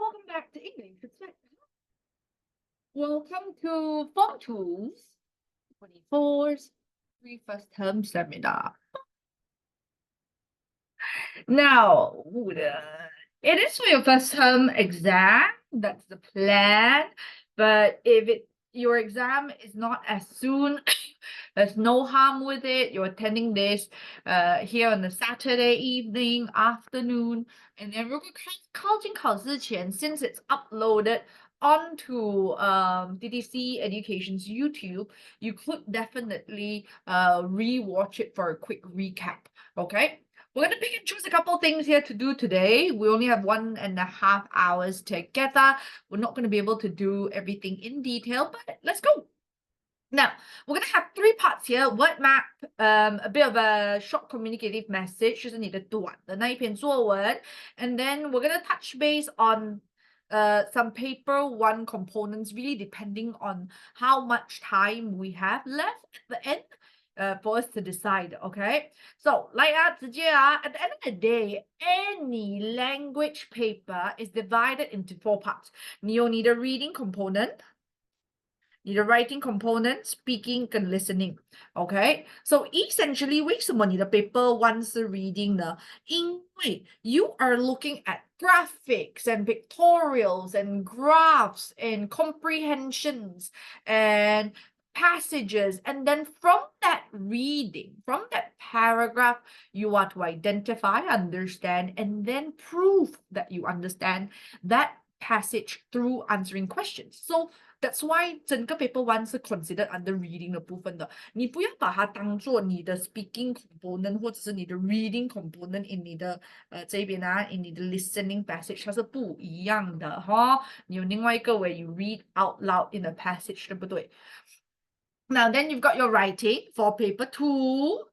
welcome back to English. Welcome to Form 2's 24's first term seminar. Now, it is for your first term exam. That's the plan. But if your exam is not as soon, there's no harm with it. You're attending this here on the Saturday evening, afternoon, and then 如果靠近考试前, since it's uploaded onto DDC Education's YouTube, you could definitely re-watch it for a quick recap. Okay, we're going to pick and choose a couple things here to do today. We only have 1.5 hours together. We're not going to be able to do everything in detail, but let's go. Now, we're going to have 3 parts here. Word map, a bit of a short communicative message, 就是你的短的那一篇作文. And then we're going to touch base on some paper 1 components, really depending on how much time we have left at the end for us to decide, okay? So, at the end of the day, any language paper is divided into 4 parts. You need a reading component, need a writing component, speaking and listening. Okay, so essentially, 为什么你的 paper 1是 reading 呢？因为 you are looking at graphics and pictorials and graphs and comprehensions and passages, and then from that reading, from that paragraph, you are to identify, understand, and then prove that you understand that passage through answering questions. So that's why 整个 paper 1是 considered under reading 的部分的。你不要把它当做你的 speaking component 或者是你的 reading component in 你的这边啊 in 你的 listening passage 它是不一样的哈。你有另外一个 where you read out loud in a passage 对不对？ Now then you've got your writing for paper 2,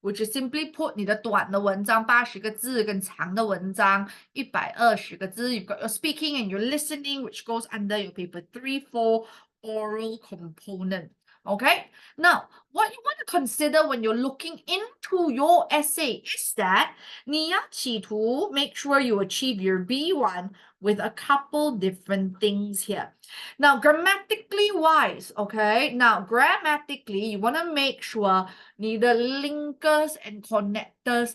which is simply put 你的短的文章80个字跟长的文章120个字. You've got your speaking and your listening, which goes under your paper 3, 4 oral component. Okay, now what you want to consider when you're looking into your essay is that 你要企图 make sure you achieve your B1 with a couple different things here. Now, grammatically wise, okay? Now, grammatically, you want to make sure 你的 linkers and connectors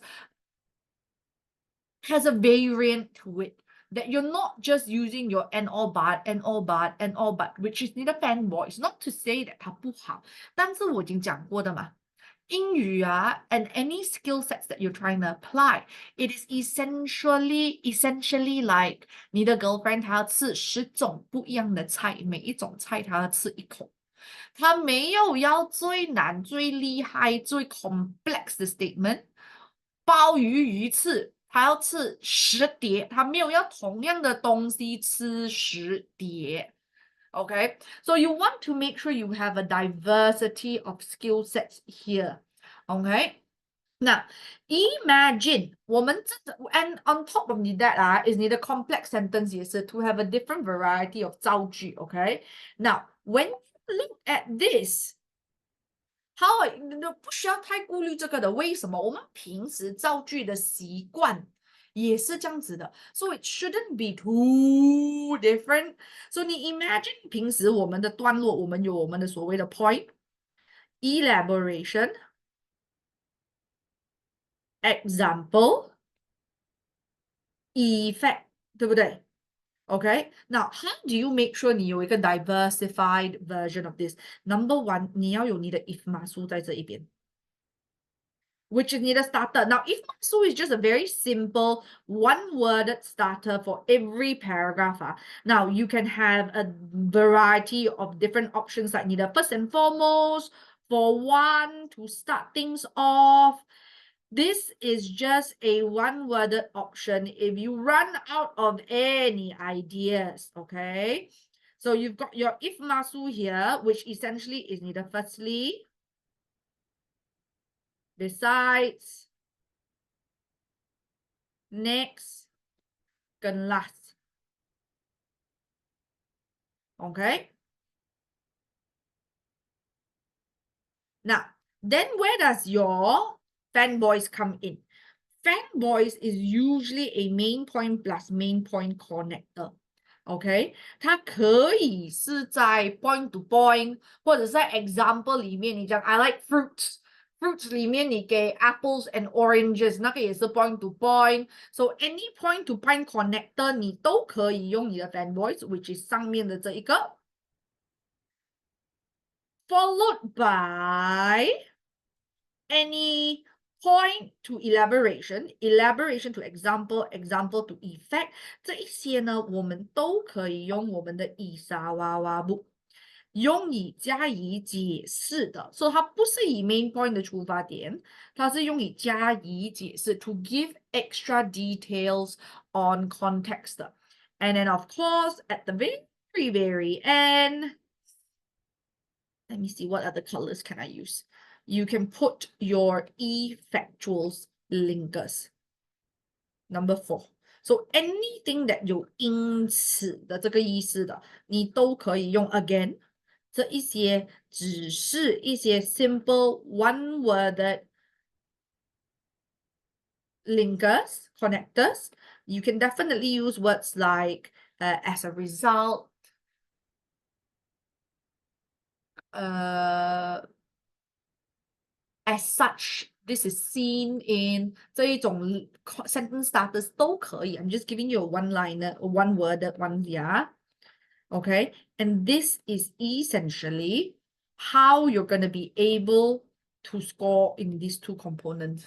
has a variant to it. That you're not just using your and all but, and all but, and all but, which is 你的 fanboys. Not to say that 它不好，但是我已经讲过的嘛。英语啊 and any skill sets that you're trying to apply, it is essentially like 你的 girlfriend 她要吃10种不一样的菜，每一种菜她要吃1口。她没有要最难、最厉害、最 complex 的 statement。鲍鱼鱼翅，她要吃10碟，她没有要同样的东西吃10碟。Okay, so you want to make sure you have a diversity of skill sets here. Okay, now imagine 我们and on top of that is 你的 complex sentence 也是 to have a different variety of 造句. Okay, now when you look at this, how 不需要太顾虑这个的，为什么？我们平时造句的习惯也是这样子的 so it shouldn't be too different. So 你 imagine 平时我们的段落，我们有我们的所谓的 point, elaboration, example, effect, 对不对？ Okay, now how do you make sure 你有一个 diversified version of this? Number 1, 你要有你的 if 码数在这一边。Which is 你的 starter. Now, if so is just a very simple one-worded starter for every paragraph. Now, you can have a variety of different options like 你的 first and foremost, for 1, to start things off. This is just a one-worded option if you run out of any ideas, okay? So you've got your if 码数 here, which essentially is 你的 firstly, besides, next, 跟 last. Okay? Now, then where does your fanboys come in? Fanboys is usually a main point plus main point connector. OK，它可以是在 point to point，或者在 example 里面，你讲 I like fruits，fruits 里面你给 apples and oranges，那个也是 point to point。So any point to point connector 你都可以用你的 fan voice，which is 上面的这一个 ，followed by any point to elaboration to example to effect， 这一些呢，我们都可以用我们的以沙娃娃布用以加以解释的，所以它不是以 main point 的出发点，它是用以加以解释 to give extra details on context 的。And then of course at the very end, let me see what other colors can I use. You can put your effectuals linkers. Number 4. So anything that 有因此的这个意思的，你都可以用 again。这一些只是一些 simple one-worded linkers, connectors. You can definitely use words like as a result, as such, this is seen in 这一种 sentence starters 都可以。I'm just giving you a one-liner, a one-worded one, yeah. Okay, and this is essentially how you're going to be able to score in these two components.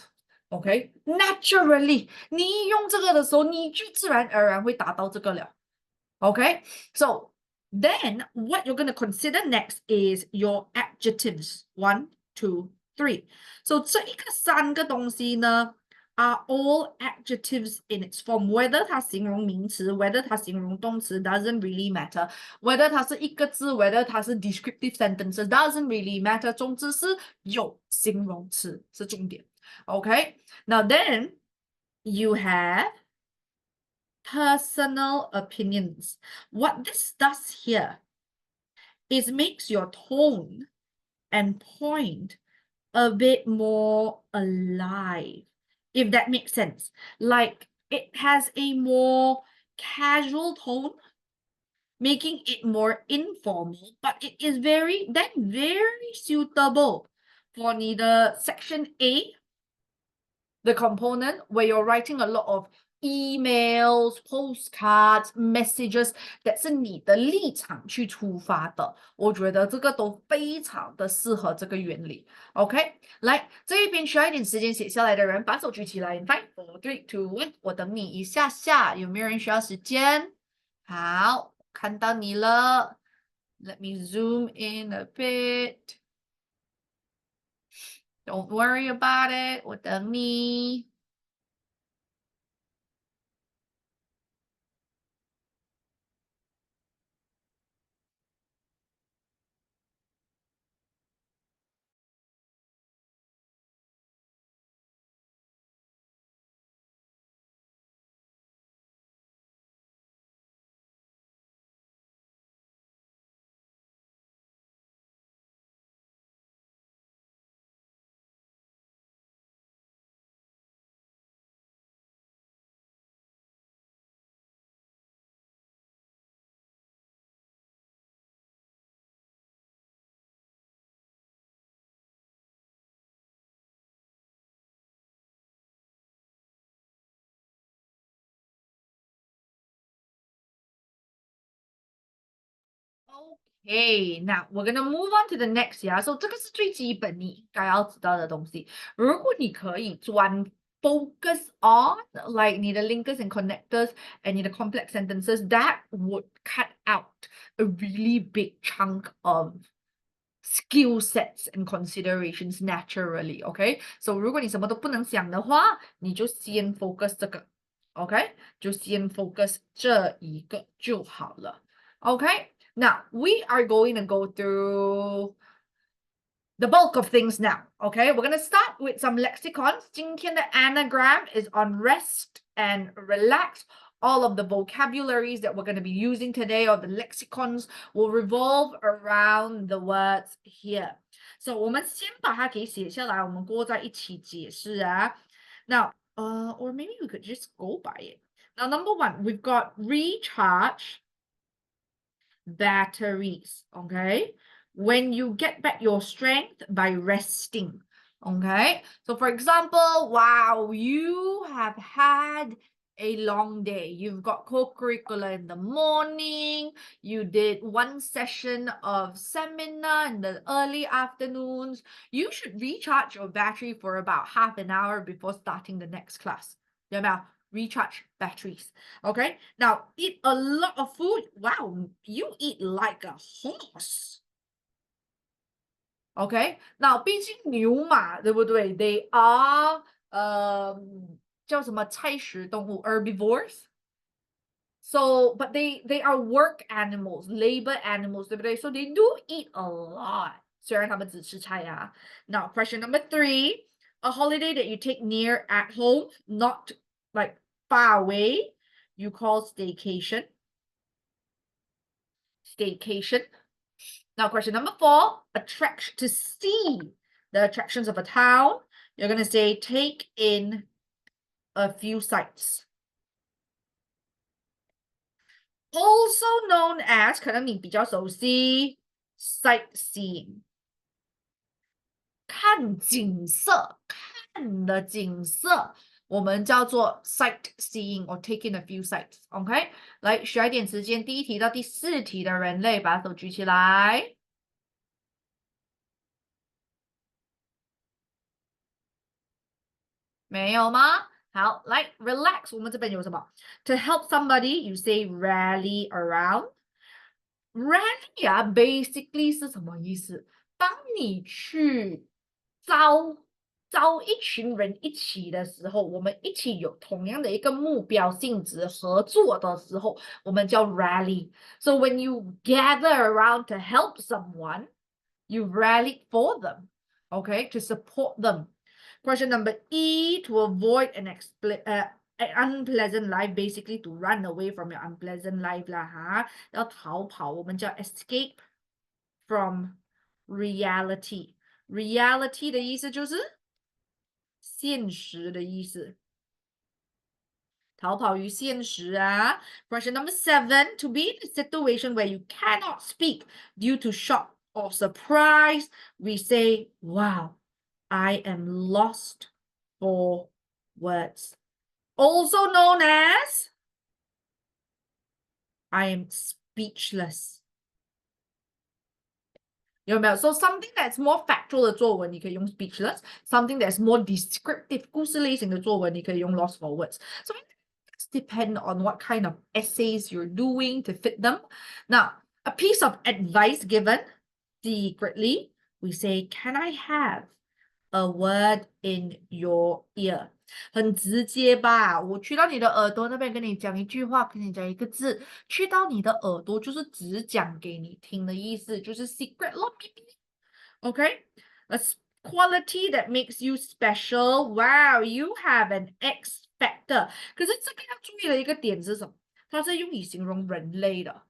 Okay, naturally, 你用这个的时候，你就自然而然会达到这个了。Okay, so then what you're going to consider next is your adjectives. 1, 2, 3. So 这一个三个东西呢 are all adjectives in its form. Whether 它形容名词 whether 它形容动词 doesn't really matter. Whether 它是一个字 whether 它是 descriptive sentences doesn't really matter. 总之是有形容词是重点。Okay, now then you have personal opinions. What this does here is makes your tone and point a bit more alive, if that makes sense. Like it has a more casual tone, making it more informal, but it is very suitable for neither section A, the component where you're writing a lot of emails, postcards, messages that 是你的立场去出发的，我觉得这个都非常的适合这个原理。OK， 来这一边需要一点时间写下来的人，把手举起来。5, 4, 3, 2, 1，我等你一下下，有没有人需要时间？好，看到你了。Let me zoom in a bit. Don't worry about it，我等你。Okay, now we're gonna move on to the next, yeah. So 这个是最基本你应该要知道的东西。如果你可以专 focus on like 你的 linkers and connectors and 你的 complex sentences, that would cut out a really big chunk of skill sets and considerations naturally, okay? So 如果你什么都不能想的话，你就先 focus 这个 ，OK？ 就先 focus 这一个就好了 ，OK？ Now we are going to go through the bulk of things now. Okay, we're going to start with some lexicons. 今天的 anagram is on rest and relax. All of the vocabularies that we're going to be using today, or the lexicons, will revolve around the words here. So 我们先把它给写下来，我们过后再一起解释啊。Now, or maybe we could just go by it. Now, number 1, we've got recharge batteries. Okay, when you get back your strength by resting. Okay, so for example, wow, you have had a long day. You've got co-curricular in the morning. You did one session of seminar in the early afternoons. You should recharge your battery for about half an hour before starting the next class. 有没有 recharge batteries? Okay, now eat a lot of food. Wow, you eat like a horse. Okay, now 毕竟牛马，对不对？ They are 叫什么菜食动物 herbivores. So, but they are work animals, labor animals, 对不对？ So they do eat a lot. 虽然他们只吃菜啊。Now, question number 3, a holiday that you take near at home, not like far away, you call staycation. Staycation. Now, question number 4, attraction to see the attractions of a town. You're going to say take in a few sights. Also known as 可能你比较熟悉 sightseeing. 看景色，看的景色，我们叫做 sightseeing or take in a few sights. OK， 来，需要一点时间，第1题到第4题的人类，把手举起来。没有吗？好，来 relax， 我们这边有什么 ？To help somebody, you say rally around. Rally 啊 ，basically 是什么意思？当你去招一群人一起的时候，我们一起有同样的一个目标性质合作的时候，我们叫 rally. So when you gather around to help someone, you rally for them, okay, to support them. Question number E, to avoid an unpleasant life, basically to run away from your unpleasant life 啦哈，要逃跑，我们叫 escape from reality. Reality 的意思就是现实的意思。逃跑于现实啊。Question number 7, to be in a situation where you cannot speak due to shock or surprise, we say, wow, I am lost for words. Also known as, I am speechless. 有没有 So something that's more factual 的作文，你可以用 speechless. Something that's more descriptive 故事类型的作文，你可以用 lost for words. So it's depend on what kind of essays you're doing to fit them. Now, a piece of advice given secretly, we say, can I have a word in your ear? 很直接吧，我去到你的耳朵那边跟你讲一句话，跟你讲一个字，去到你的耳朵就是只讲给你听的意思，就是 secret 咯。Okay, a quality that makes you special. Wow, you have an X factor. 可是这个要注意的一个点是什么？它是用以形容人类的，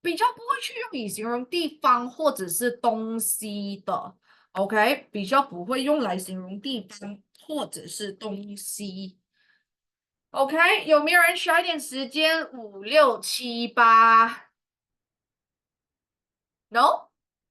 比较不会去用以形容地方或者是东西的。OK， 比较不会用来形容地方或者是东西。OK， 有没有人需要一点时间？5、6、7、8 ？No?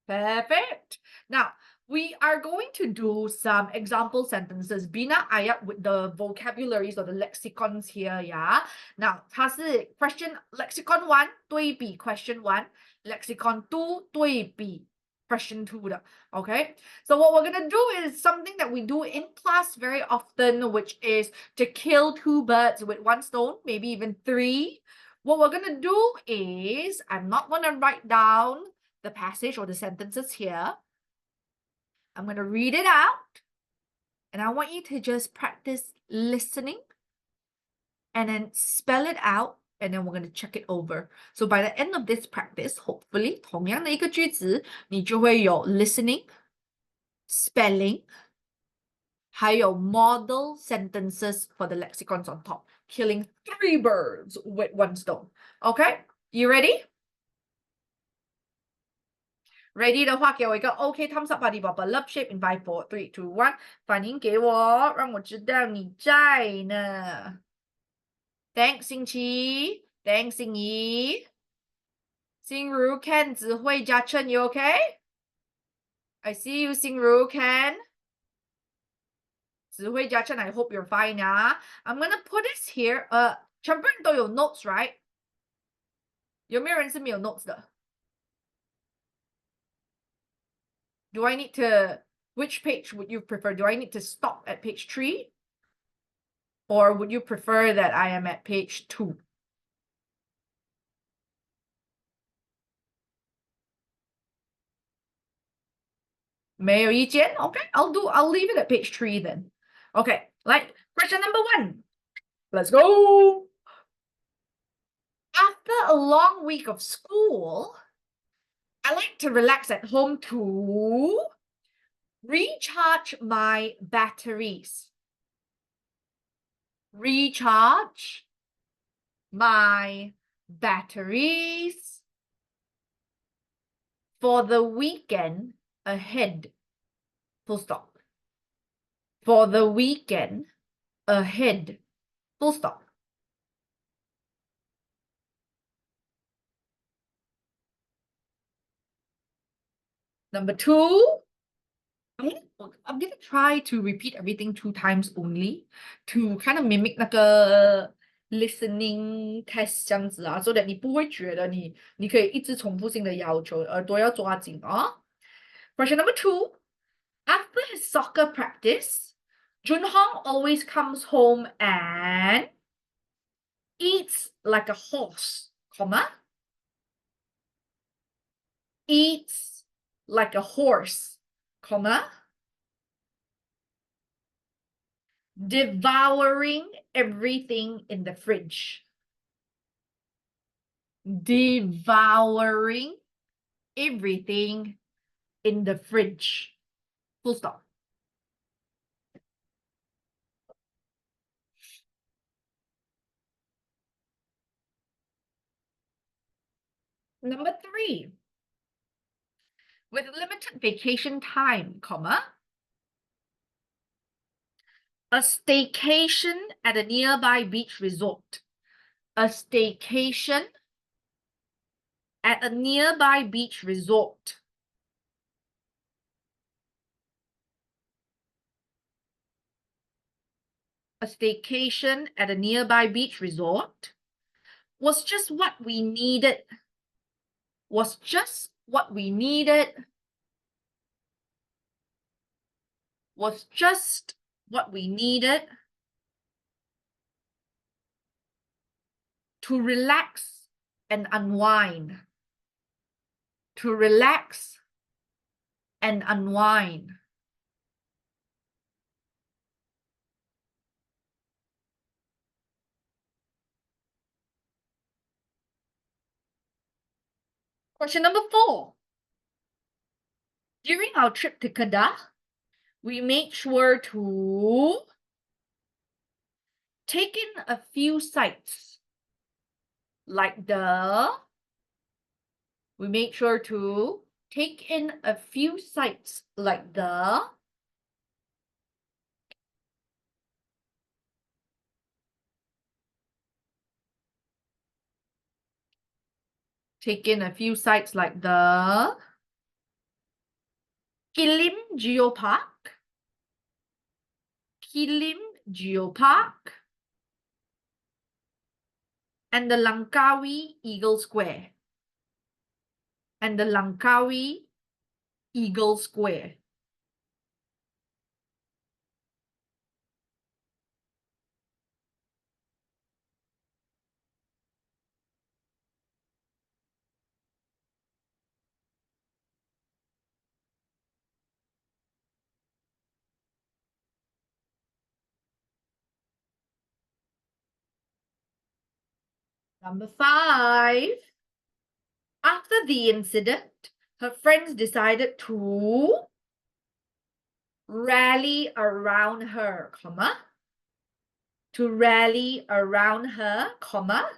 Perfect. Now, we are going to do some example sentences. Bina ayat with the vocabularies or the lexicons here, yeah? Now, 它是 question lexicon 1对比 question 1, lexicon 2对比 question 2 的 okay? So what we're going to do is something that we do in class very often, which is to kill 2 birds with 1 stone, maybe even 3. What we're going to do is, I'm not going to write down the passage or the sentences here. I'm going to read it out. And I want you to just practice listening and then spell it out. And then we're going to check it over. So by the end of this practice, hopefully, 同样的一个句子，你就会有 listening, spelling, 还有 model sentences for the lexicons on top. Killing 3 birds with 1 stone. Okay? You ready? Ready 的话，给我一个 OK thumbs up 吧，你宝宝 Love shape in 5, 4, 3, 2, 1，反应给我，让我知道你在呢。Thanks 星期 ，Thanks 心怡。Xingru, Ken, Zihui, Jiachen, you okay? I see you, Xingru, Ken. Zihui, Jiachen, I hope you're fine, yeah? I'm gonna put this here. 全部人都有 notes, right? 有没有人是没有 notes 的？ Do I need to, which page would you prefer? Do I need to stop at page 3? Or would you prefer that I am at page 2? Okay, I'll leave it at page 3 then. Okay, like question number 1. Let's go. After a long week of school, I like to relax at home to recharge my batteries. Recharge my batteries for the weekend ahead. Full stop. For the weekend ahead. Full stop. Number 2, I'm going to try to repeat everything 2 times only to kind of mimic 那个 listening test 这样子啊 so that 你不会觉得你可以一直重复性的要求，耳朵要抓紧啊。Question number 2. After his soccer practice, Junhong always comes home and eats like a horse, comma, eats like a horse, comma, devouring everything in the fridge. Devouring everything in the fridge. Full stop. Number 3. With limited vacation time, comma, a staycation at a nearby beach resort. A staycation at a nearby beach resort. A staycation at a nearby beach resort was just what we needed. Was just what we needed. Was just what we needed to relax and unwind. To relax and unwind. Question number 4. During our trip to Kedah, we made sure to take in a few sights like we made sure to take in a few sights like take in a few sites like the Kilim Geopark, Kilim Geopark, and the Langkawi Eagle Square, and the Langkawi Eagle Square. Number 5. After the incident, her friends decided to rally around her, comma, to rally around her, comma,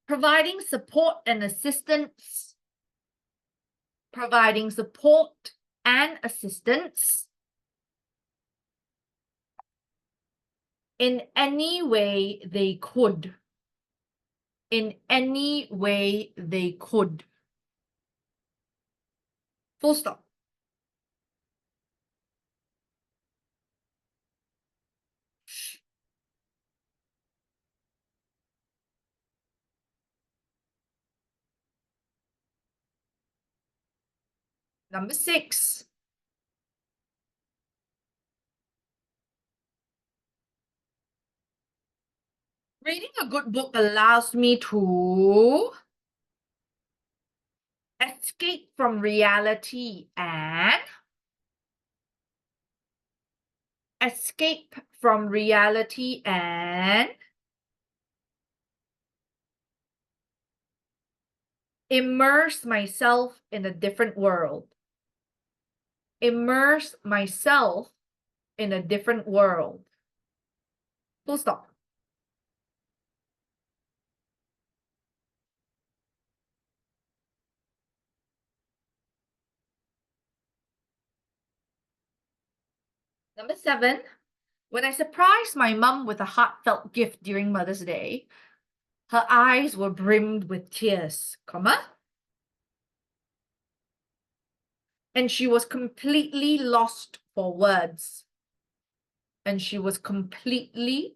providing support and assistance, providing support and assistance In any way they could. In any way they could. Full stop. Number 6. Reading a good book allows me to escape from reality and escape from reality and immerse myself in a different world. Immerse myself in a different world. Full stop. Number 7. When I surprised my mum with a heartfelt gift during Mother's Day, her eyes were brimmed with tears, and she was completely lost for words. And she was completely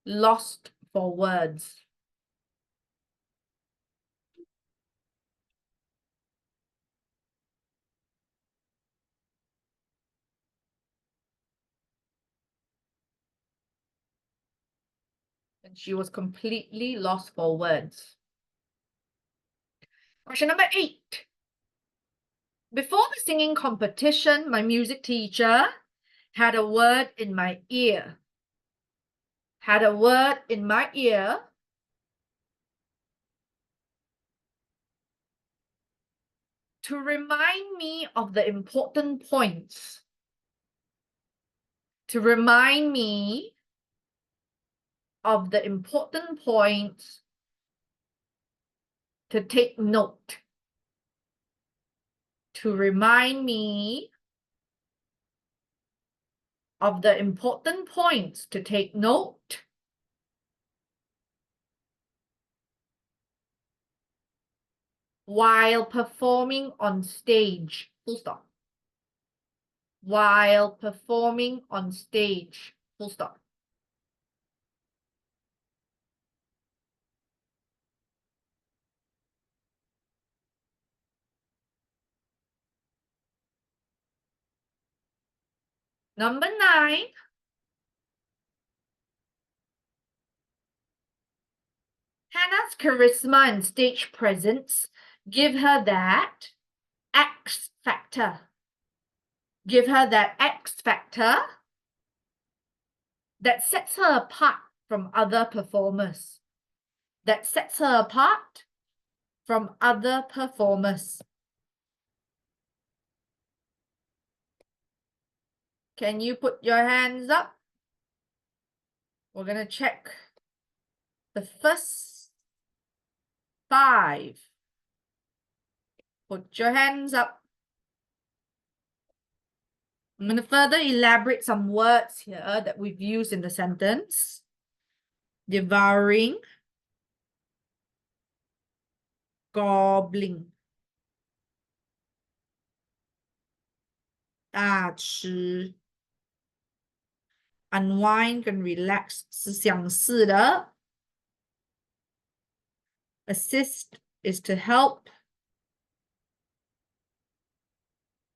lost for words. And she was completely lost for words. Question number 8. Before the singing competition, my music teacher had a word in my ear. Had a word in my ear to remind me of the important points. To remind me of the important points to take note. To remind me of the important points to take note. While performing on stage. Full stop. While performing on stage. Full stop. Number 9. Hannah's charisma and stage presence give her that X factor. Give her that X factor that sets her apart from other performers. That sets her apart from other performers. Can you put your hands up? We're going to check the first 5. Put your hands up. I'm going to further elaborate some words here that we've used in the sentence. Devouring, gobbling, 大吃 unwind 跟 relax 是相似的 assist is to help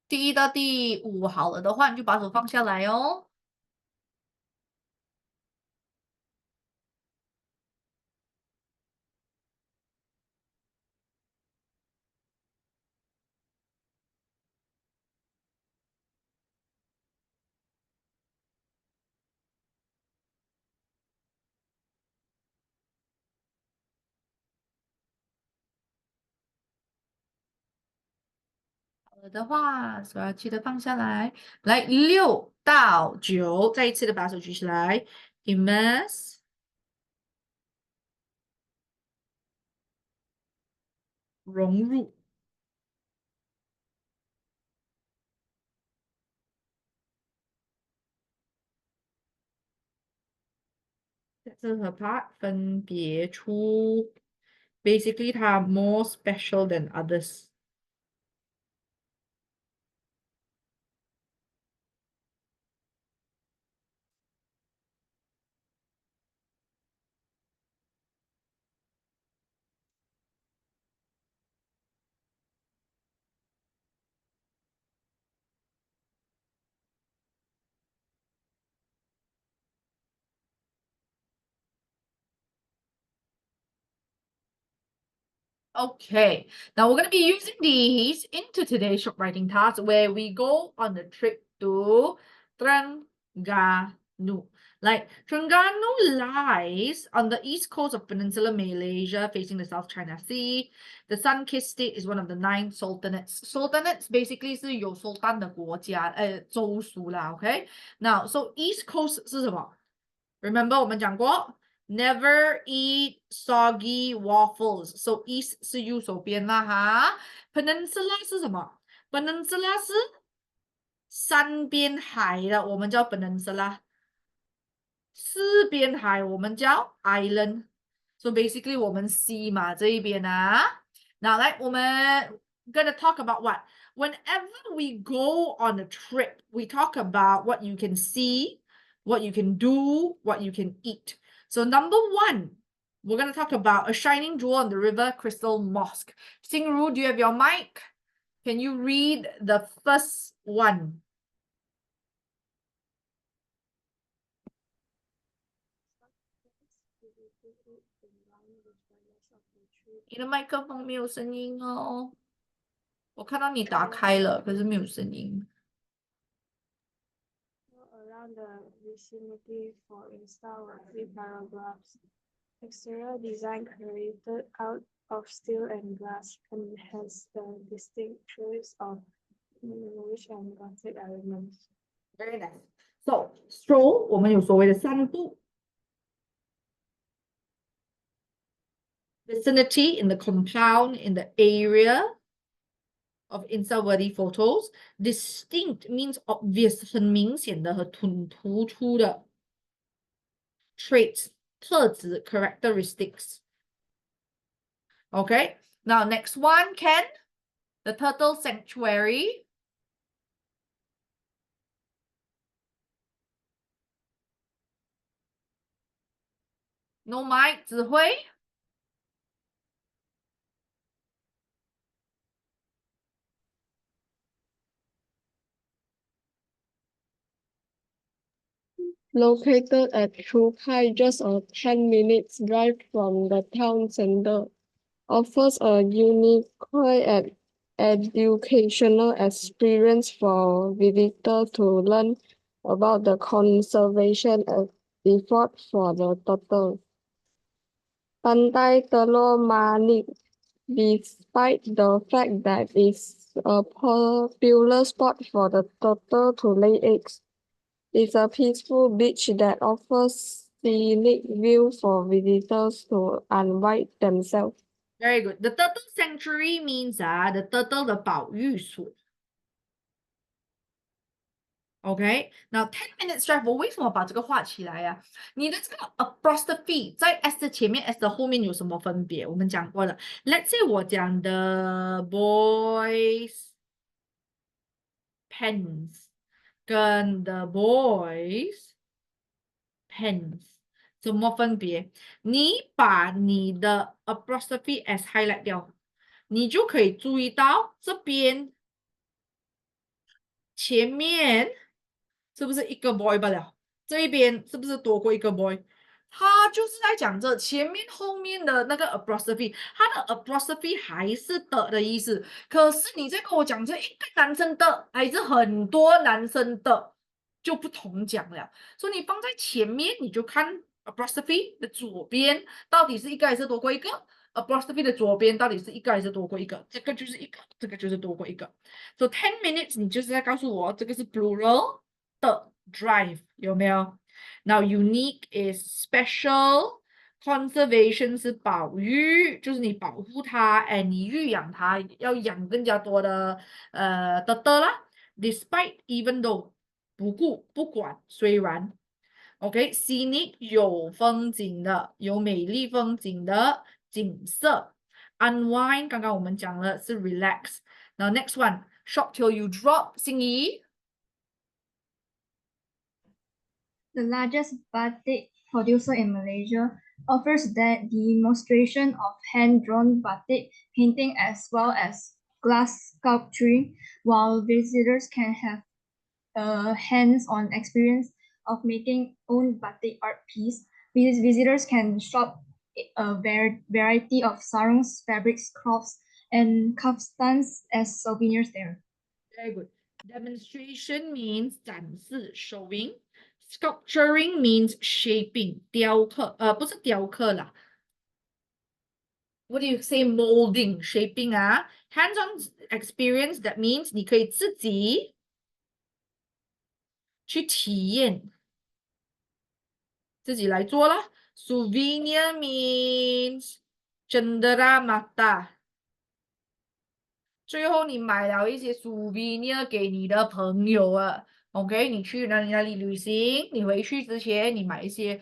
第1到第5好了的话，你就把手放下来哦。好了的话，手要记得放下来。来，6到9，再一次的把手举起来 ，immerse 融入。这和 part 分别出 basically 它 more special than others. Okay, now we're going to be using these into today's short writing task where we go on a trip to Terengganu. Like Terengganu lies on the east coast of Peninsular Malaysia facing the South China Sea. The Sun-kissed state is one of the 9 sultanates. Sultanates basically 是有 sultan 的国家，州属啦 OK? Now, so east coast 是什么？ Remember 我们讲过 Never eat soggy waffles. So east 是右手边啦哈。Peninsula 是什么 ？Peninsula 是山边海的，我们叫 peninsula。四边海我们叫 island。So basically 我们西嘛这一边啊。Now 来我们 gonna talk about what? Whenever we go on a trip, we talk about what you can see, what you can do, what you can eat. So number 1, we're going to talk about a shining jewel on the river, Crystal Mosque. Xingru, do you have your mic? Can you read the first one? 你的麦克风没有声音哦。我看到你打开了，可是没有声音。Around the vicinity for install 3 paragraphs. Exterior design created out of steel and glass and has the distinct choice of English and Gothic elements. Very nice. So, stroll 我们有所谓的散步。Vicinity in the compound, in the area of Insta-worthy photos. Distinct means obvious, 很明显的和突出的。Traits, 特质 characteristics. Okay, now next one, Ken. The turtle sanctuary. No mic, 指挥。Located at Chupai, just a 10 minutes drive from the town center, offers a unique and educational experience for visitors to learn about the conservation effort for the turtle. Pantai Telur Manik, despite the fact that it's a popular spot for the turtle to lay eggs, it's a peaceful beach that offers scenic view for visitors to unwind themselves. Very good. The turtle sanctuary means the turtle 的保育所。OK, now 10 minutes drive，我为什么把这个画起来呀？你的这个 apostrophe 在 s 的前面 ，s 的后面有什么分别？我们讲过了。Let's say 我讲的 boys pens 跟 the boys pens 什么分别？你把你的 apostrophe s highlight 掉，你就可以注意到这边前面。是不是一个 boy 罢了？这一边是不是多过一个 boy？他就是在讲这前面后面的那个 apostrophe，他的 apostrophe 还是的意思。可是你在跟我讲这一个男生的，还是很多男生的，就不同讲了。所以你放在前面，你就看 apostrophe 的左边到底是一个还是多过一个。apostrophe 的左边到底是一个还是多过一个？这个就是一个，这个就是多过一个。So 10 minutes，你就是在告诉我这个是 plural。的 drive 有没有 ？Now unique is special, conservation 是保育，就是你保护它，哎，你育养它，要养更加多的的啦。Despite even though 不管虽然 OK，scenic 有风景的，有美丽风景的景色。Unwind 刚刚我们讲了是 relax。Now next one, shop till you drop，心仪。The largest batik producer in Malaysia offers the demonstration of hand-drawn batik painting as well as glass sculpturing, while visitors can have a hands-on experience of making own batik art piece. Visitors can shop a variety of sarongs, fabrics, crafts, and kaftans as souvenirs there. Very good. Demonstration means 展示 showing. Sculpturing means shaping 雕刻，不是雕刻啦。What do you say? Molding, shaping 啊。Hands-on experience that means 你可以自己去体验，自己来做啦。Souvenir means cendera mata。最后你买了一些 souvenir 给你的朋友啊，OK？你去哪里旅行，你回去之前你买一些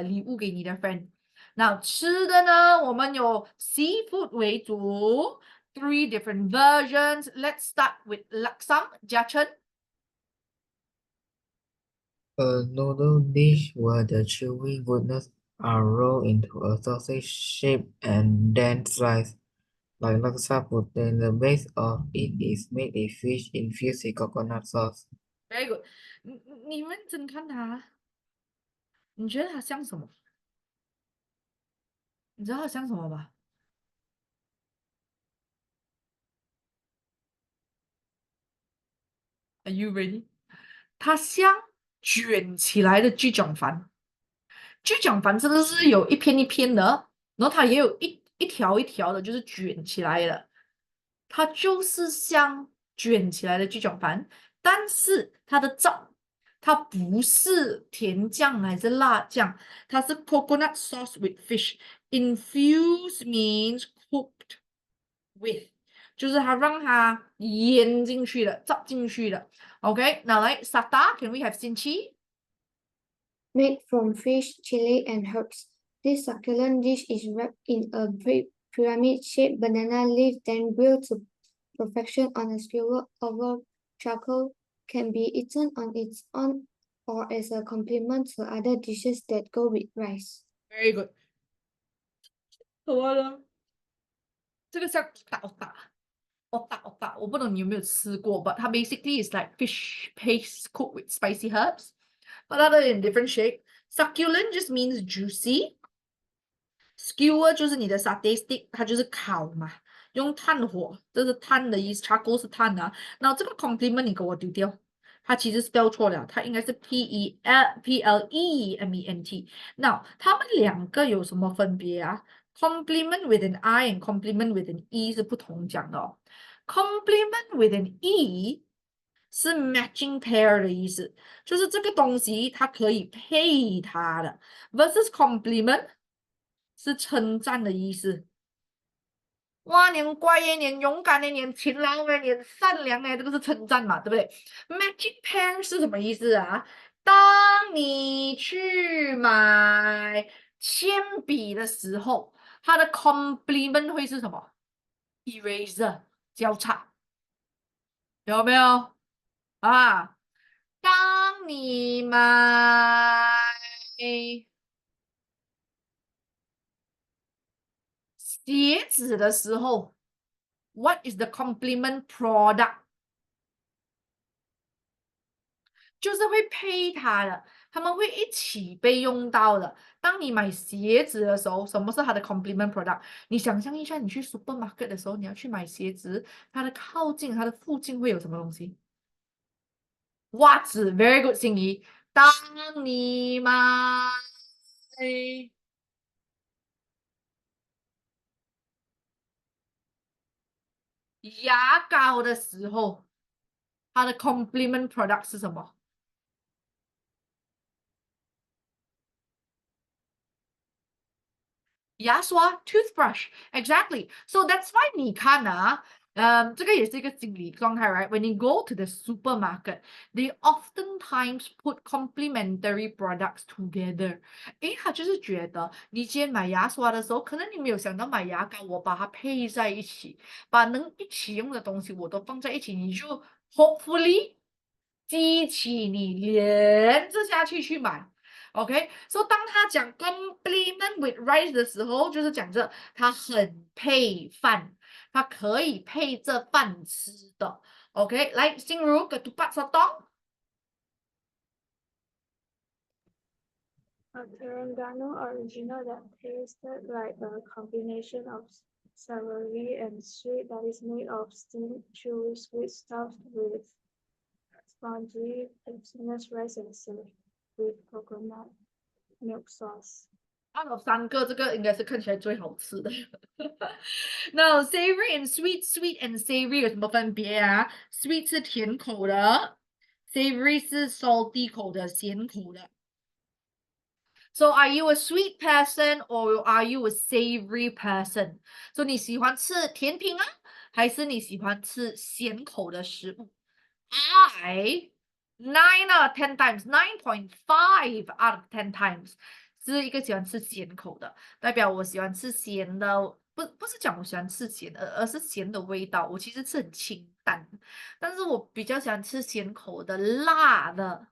礼物给你的 friend。那吃的呢，我们有 seafood 为主，three different versions. Let's start with laksam, Jiachen. A noodle dish where the chewy goodness are rolled into a sausage shape and then sliced. Like laksa protein, the base of it is made a fish infused with coconut sauce. Very good. 你认真看它，你觉得它像什么？你知道它像什么吧？Are you ready？它像卷起来的鸡胗饭。就讲反真的是有一片一片的，然后它也有一条一条的，就是卷起来的，它就是像卷起来的鸡脚饭，但是它的酱它不是甜酱还是辣酱，它是 coconut sauce with fish。Infuse means cooked with，就是它让它腌进去的，炸进去的。OK，那来 Sata，can we have Sinchi？Made from fish, chili, and herbs. This succulent dish is wrapped in a pyramid-shaped banana leaf, then grilled to perfection on a skewer over charcoal. Can be eaten on its own or as a complement to other dishes that go with rice. Very good。什么呢？这个叫我不懂你有没有吃过，but 它 basically is like fish paste cooked with spicy herbs, but other in different shape. Succulent just means juicy. Skewer 就是你的 satay stick，它就是烤嘛，用炭火，这是炭的意思，charcoal 是炭啊。然后这个 complement 你给我丢掉，它其实 spell 错了，它应该是 P-E-L-E-M-E-N-T。那它们两个有什么分别啊？Complement with an I and complement with an E 是不同讲的哦。Complement with an E 是 matching pair 的意思，就是这个东西它可以配它的，versus complement 是称赞的意思。哇，你很乖耶，你很勇敢耶，你很勤劳耶，你很善良耶，这个是称赞嘛，对不对？Magic pair 是什么意思啊？当你去买铅笔的时候，它的 complement 会是什么？Eraser 交叉，有没有啊？当你买鞋子的时候，what is the complement product？就是会配它的，他们会一起被用到的。当你买鞋子的时候，什么是它的 complement product？你想象一下，你去 supermarket 的时候，你要去买鞋子，它的靠近、它的附近会有什么东西？袜子，very good，心仪。当你买牙膏的时候，它的 complement product 是什么？牙刷 toothbrush exactly. So that's why 你看啊，这个也是一个心理状态 right? When you go to the supermarket, they oftentimes put complementary products together. 诶，他就是觉得你今天买牙刷的时候，可能你没有想到买牙膏，我把它配在一起，把能一起用的东西我都放在一起，你就 hopefully 激起你连着下去去买。OK，so 当他讲 complement with rice 的时候，就是讲着它很配饭。它可以配着饭吃的。OK，来，心如 ketupat sotong。A Terengganu original that tasted like a combination of savory and sweet that is made of steamed, chewy sweet stuffed with spongy, glutinous rice and served with coconut milk sauce. 3个，这个应该是看起来最好吃的。那 savory and sweet and savory 有什么分别啊？Sweet 是甜口的，savory 是 salty 口的，咸口的。So are you a sweet person or are you a savory person? So 你喜欢吃甜品啊，还是你喜欢吃咸口的食物？I 9 out of 10 times, 9.5 out of 10 times 是一个喜欢吃咸口的，代表我喜欢吃咸的，不是讲我喜欢吃咸的，而是咸的味道。我其实吃很清淡，但是我比较喜欢吃咸口的、辣的。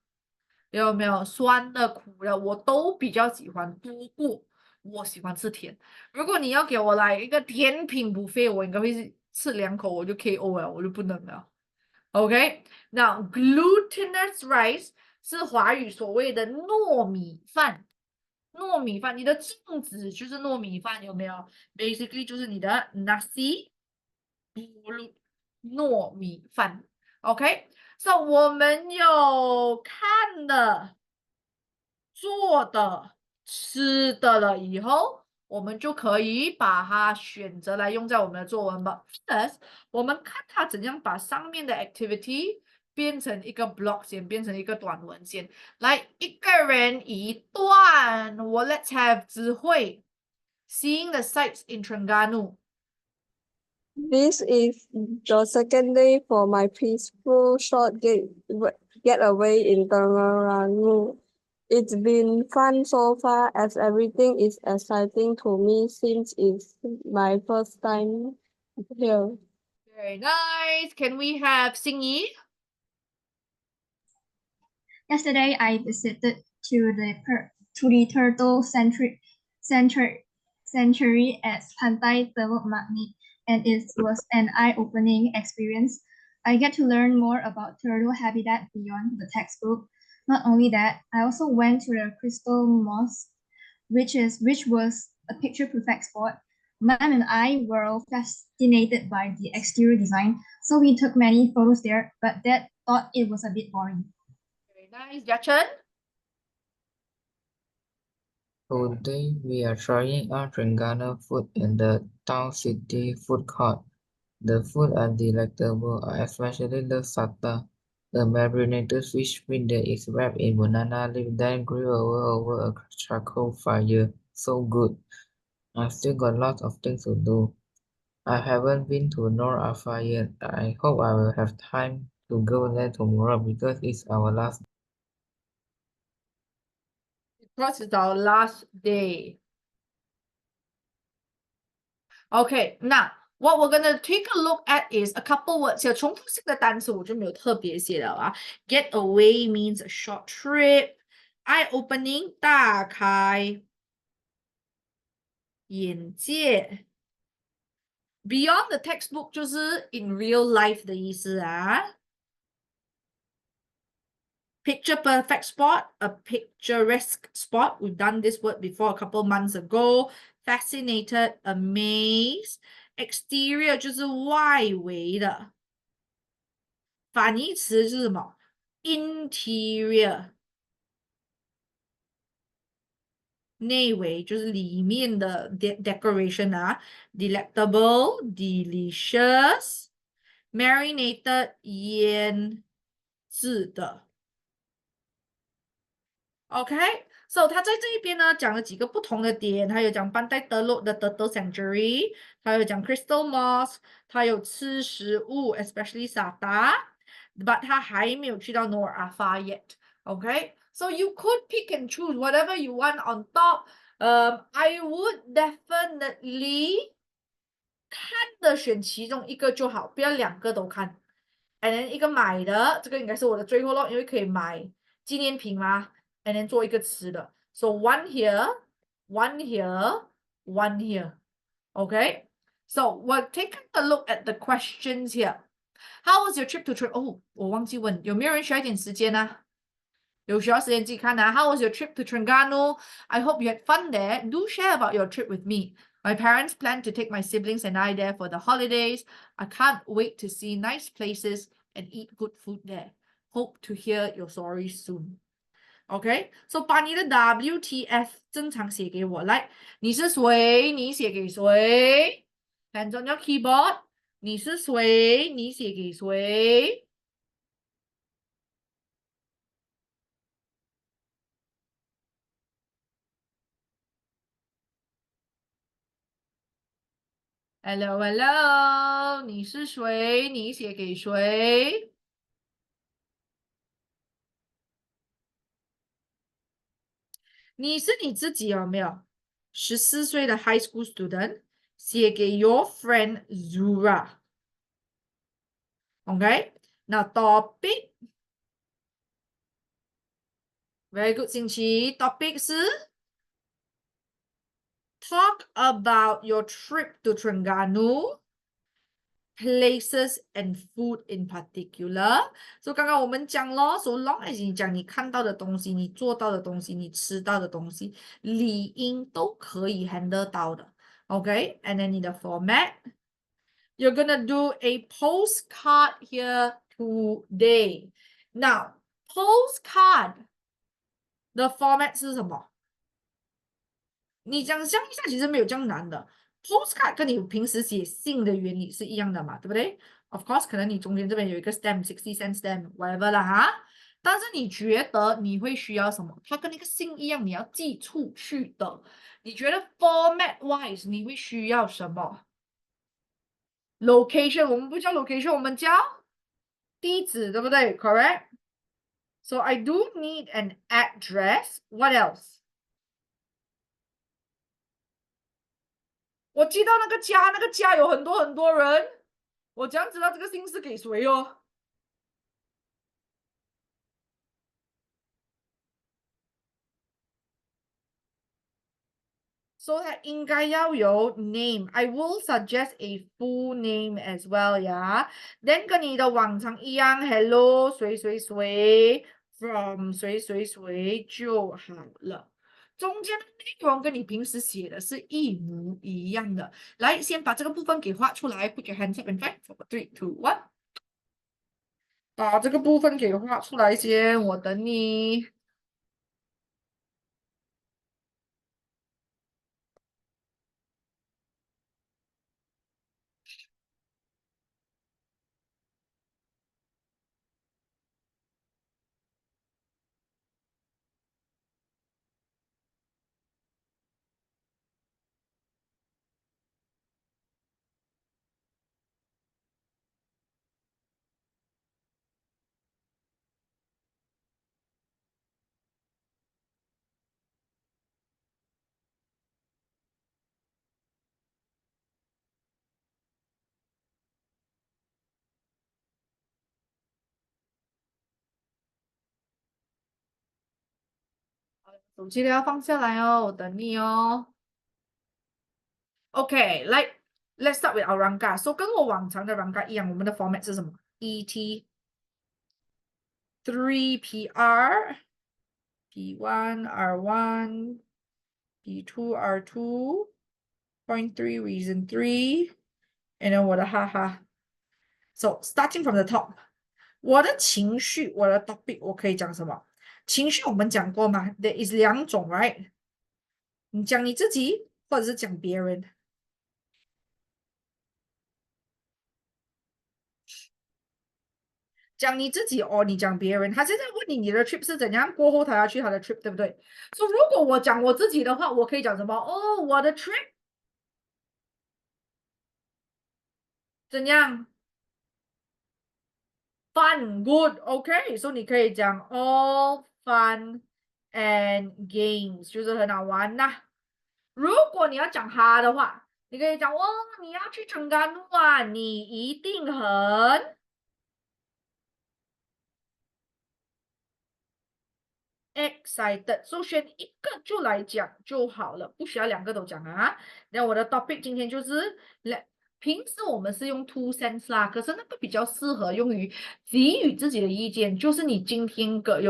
有没有酸的、苦的，我都比较喜欢。不过我喜欢吃甜。如果你要给我来一个甜品 buffet，我应该会是吃2口我就 KO 了，我就不能了。OK，那 glutinous rice 是华语所谓的糯米饭。糯米饭，你的粽子就是糯米饭，有没有？Basically 就是你的 nasi pulut 糯米饭。OK，so 我们有看的、做的、吃的了以后，我们就可以把它选择来用在我们的作文吧。First，我们看它怎样把上面的 activity 变成一个 block 先，变成一个短文先。来，一个人一段。我 Let's have 智慧 seeing the sights in Terengganu. This is the second day for my peaceful short getaway in Terengganu. It's been fun so far as everything is exciting to me since it's my first time here. Very nice. Can we have Xingyi? Yesterday, I visited to the turtle sanctuary at Pantai Teluk Magnet, and it was an eye-opening experience. I get to learn more about turtle habitat beyond the textbook. Not only that, I also went to the Crystal Mosque, which was a picture-perfect spot. Mom and I were all fascinated by the exterior design, so we took many photos there, but Dad thought it was a bit boring. Very nice. Yachan? Today we are trying out Terengganu food in the town city food court. The food are delectable, I especially love sata. The marinated fish finger is wrapped in banana leaf then grilled over a charcoal fire. So good. I've still got lots of things to do. I haven't been to North Alpha yet. I hope I will have time to go there tomorrow because it's our last. Because it's our last day. Okay, now what we're gonna take a look at is a couple words here. 重复性的单词我就没有特别写了啊。Get away means a short trip. Eye-opening 大开眼界。Beyond the textbook 就是 in real life 的意思啊。Picture perfect spot, a picturesque spot. We've done this word before a couple months ago. Fascinated, amazed. Exterior 就是外围的。反义词是什么 ？Interior 内围就是里面的 decoration 啊。Delectable, delicious, marinated 腌制的。OK， So 他在这一边呢讲了几个不同的点，他有讲班代德洛的 Turtle Sanctuary，他有讲 Crystal Mosque，他有吃食物，especially Sata，but 他还没有去到 Nor Afa yet。Okay, so you could pick and choose whatever you want on top. I would definitely 看的选其中一个就好，不要两个都看。And then 一个买的，这个应该是我的最后咯，因为可以买纪念品嘛。And then 做一个吃的。So one here, one here, one here. Okay. So we're taking a look at the questions here. How was your trip to Trip? 哦，我忘记问，有没有人需要一点时间呢？有需要时间自己看啊。How was your trip to Terengganu? I hope you had fun there. Do share about your trip with me. My parents plan to take my siblings and I there for the holidays. I can't wait to see nice places and eat good food there. Hope to hear your stories soon. OK, so 把你的 WTF 正常写给我来。你是谁？你写给谁？Hands on your keyboard. 你是谁？你写给谁？Hello, hello，你是谁？你写给谁？你是你自己有没有？14岁的 high school student 写给 your friend Zura。OK，那 topic very good，星期 topic 是 talk about your trip to Terengganu。places and food in particular. So 刚刚我们讲咯 so long as 你讲你看到的东西，你做到的东西，你吃到的东西，理应都可以 handle 到的。Okay, and then 你的 format, you're gonna do a postcard here today. Now, postcard 的 format 是什么？你想象一下，其实没有这样难的。Postcard 跟你平时写信的原理是一样的嘛，对不对？Of course，可能你中间这边有一个 stamp，60 cent stamp，whatever 啦哈。但是你觉得你会需要什么？它跟那个信一样，你要寄出去的。你觉得 format wise 你会需要什么？Location，我们不叫 location，我们叫地址，对不对？Correct。So I do need an address. What else? 我寄到那个家，那个家有很多很多人，我怎样知道这个信是给谁哦？So 它应该要有 name. I will suggest a full name as well, yeah. Then 跟你的往常一样，Hello 谁谁谁 from 谁谁谁就好了。中间的内容跟你平时写的是一模一样的。来，先把这个部分给画出来。Put your hands up and fight. 3, 2, 1。把这个部分给画出来先，我等你。手机都要放下来哦，我等你哦。OK，来，Let's start with our rangka。So 跟我往常的 rangka 一样，我们的 format 是什么？ET 3PR P1 R1 P2 R2 point 3 reason 3 and then 我的哈哈。So starting from the top，我的情绪，我的 topic 我可以讲什么？情绪我们讲过嘛？There is 两种，right？你讲你自己，或者是讲别人。讲你自己哦，你讲别人，他现在问你你的 trip 是怎样，过后他要去他的 trip，对不对？所以如果我讲我自己的话，我可以讲什么？哦，我的 trip 怎样？Fun, good, OK。所以你可以讲 all fun and games，就是很好玩呐。如果你要讲他的话，你可以讲哦，你要去成甘露啊，你一定很。excited，so 选一个就来讲就好了，不需要两个都讲啊。那我的 topic 今天就是平时我们是用 two cents 啦，可是那个比较适合用于给予自己的意见，就是你今天跟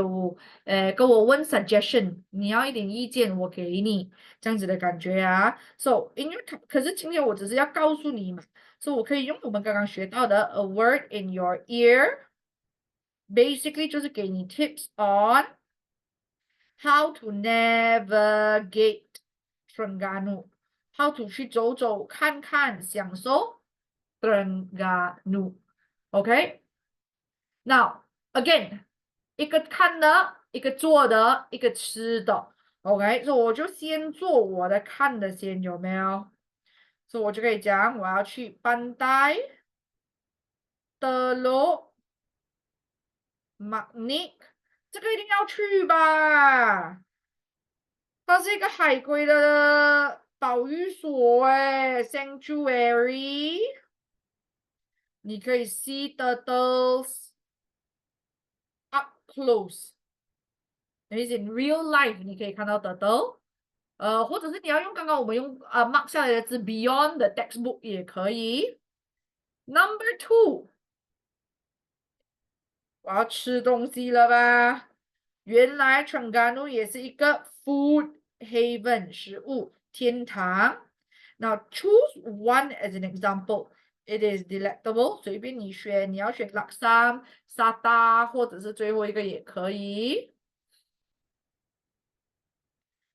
我问 suggestion，你要一点意见，我给你这样子的感觉啊。So 因为可是今天我只是要告诉你嘛，所以我可以用我们刚刚学到的 a word in your ear，basically 就是给你 tips on how to navigate Terengganu, how to 去走走看看享受 Terengganu. OK? Now again，一个看的，一个做的，一个吃的。OK，所以我就先做我的看的先，有没有？所以我就可以讲我要去Pantai Teluk Manik，这个一定要去吧？它是一个海龟的保育所，sanctuary，你可以 see turtles up close，等于 in real life 你可以看到 turtle，或者是你要用刚刚我们用mark 下来的字 beyond the textbook 也可以。Number 2，我要吃东西了吧？原来 Terengganu 也是一个 food haven 食物天堂。Now choose one as an example. It is delectable，随便你选，你要选 Laksam、沙达，或者是最后一个也可以。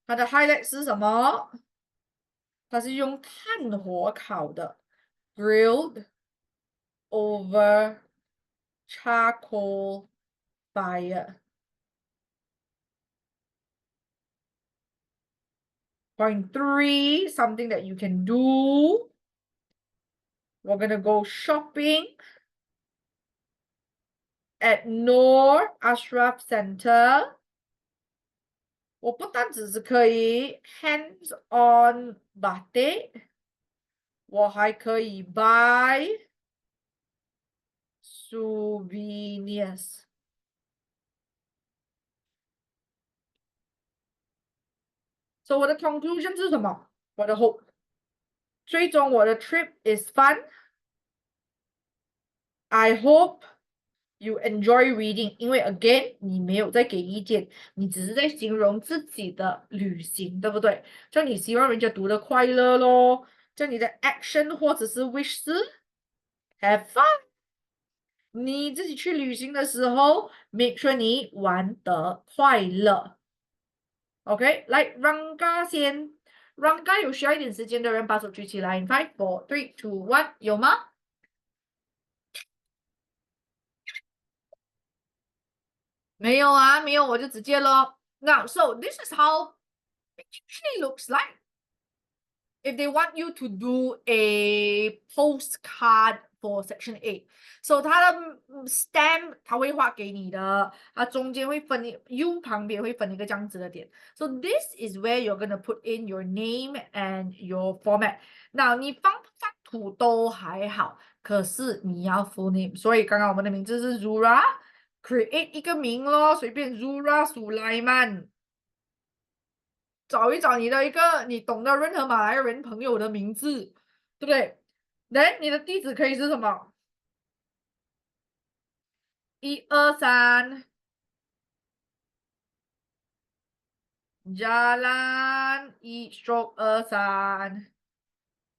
它的 highlight 是什么？它是用炭火烤的 ，grilled over charcoal fire。Point 3, something that you can do. We're gonna go shopping at Noor Ashraf Center. 我不单只是可以 hands on batik，我还可以 buy souvenirs。So 我的 conclusion 是什么？我的 hope，最终我的 trip is fun。I hope you enjoy reading，因为 again 你没有在给意见，你只是在形容自己的旅行，对不对？就你希望人家读得快乐咯，就你的 action 或者是 wish 是 have fun。你自己去旅行的时候，make sure 你玩得快乐。OK，来 Ranga 先，Ranga 有需要一点时间的人把手举起来。5, 4, 3, 2, 1，有吗？没有啊，没有我就直接咯。Now, so this is how it usually looks like. If they want you to do a postcard for Section A, so 它的stamp 它会画给你的，它中间会分右旁边会分一个这样子的点。So this is where you're gonna put in your name and your format. Now 你放不放土都还好，可是你要 full name。所以刚刚我们的名字是 Zura，create 一个名咯，随便 Zura Sulaiman。找一找你的一个你懂的任何马来人朋友的名字，对不对？来，你的地址可以是什么？123 Jalan 1/23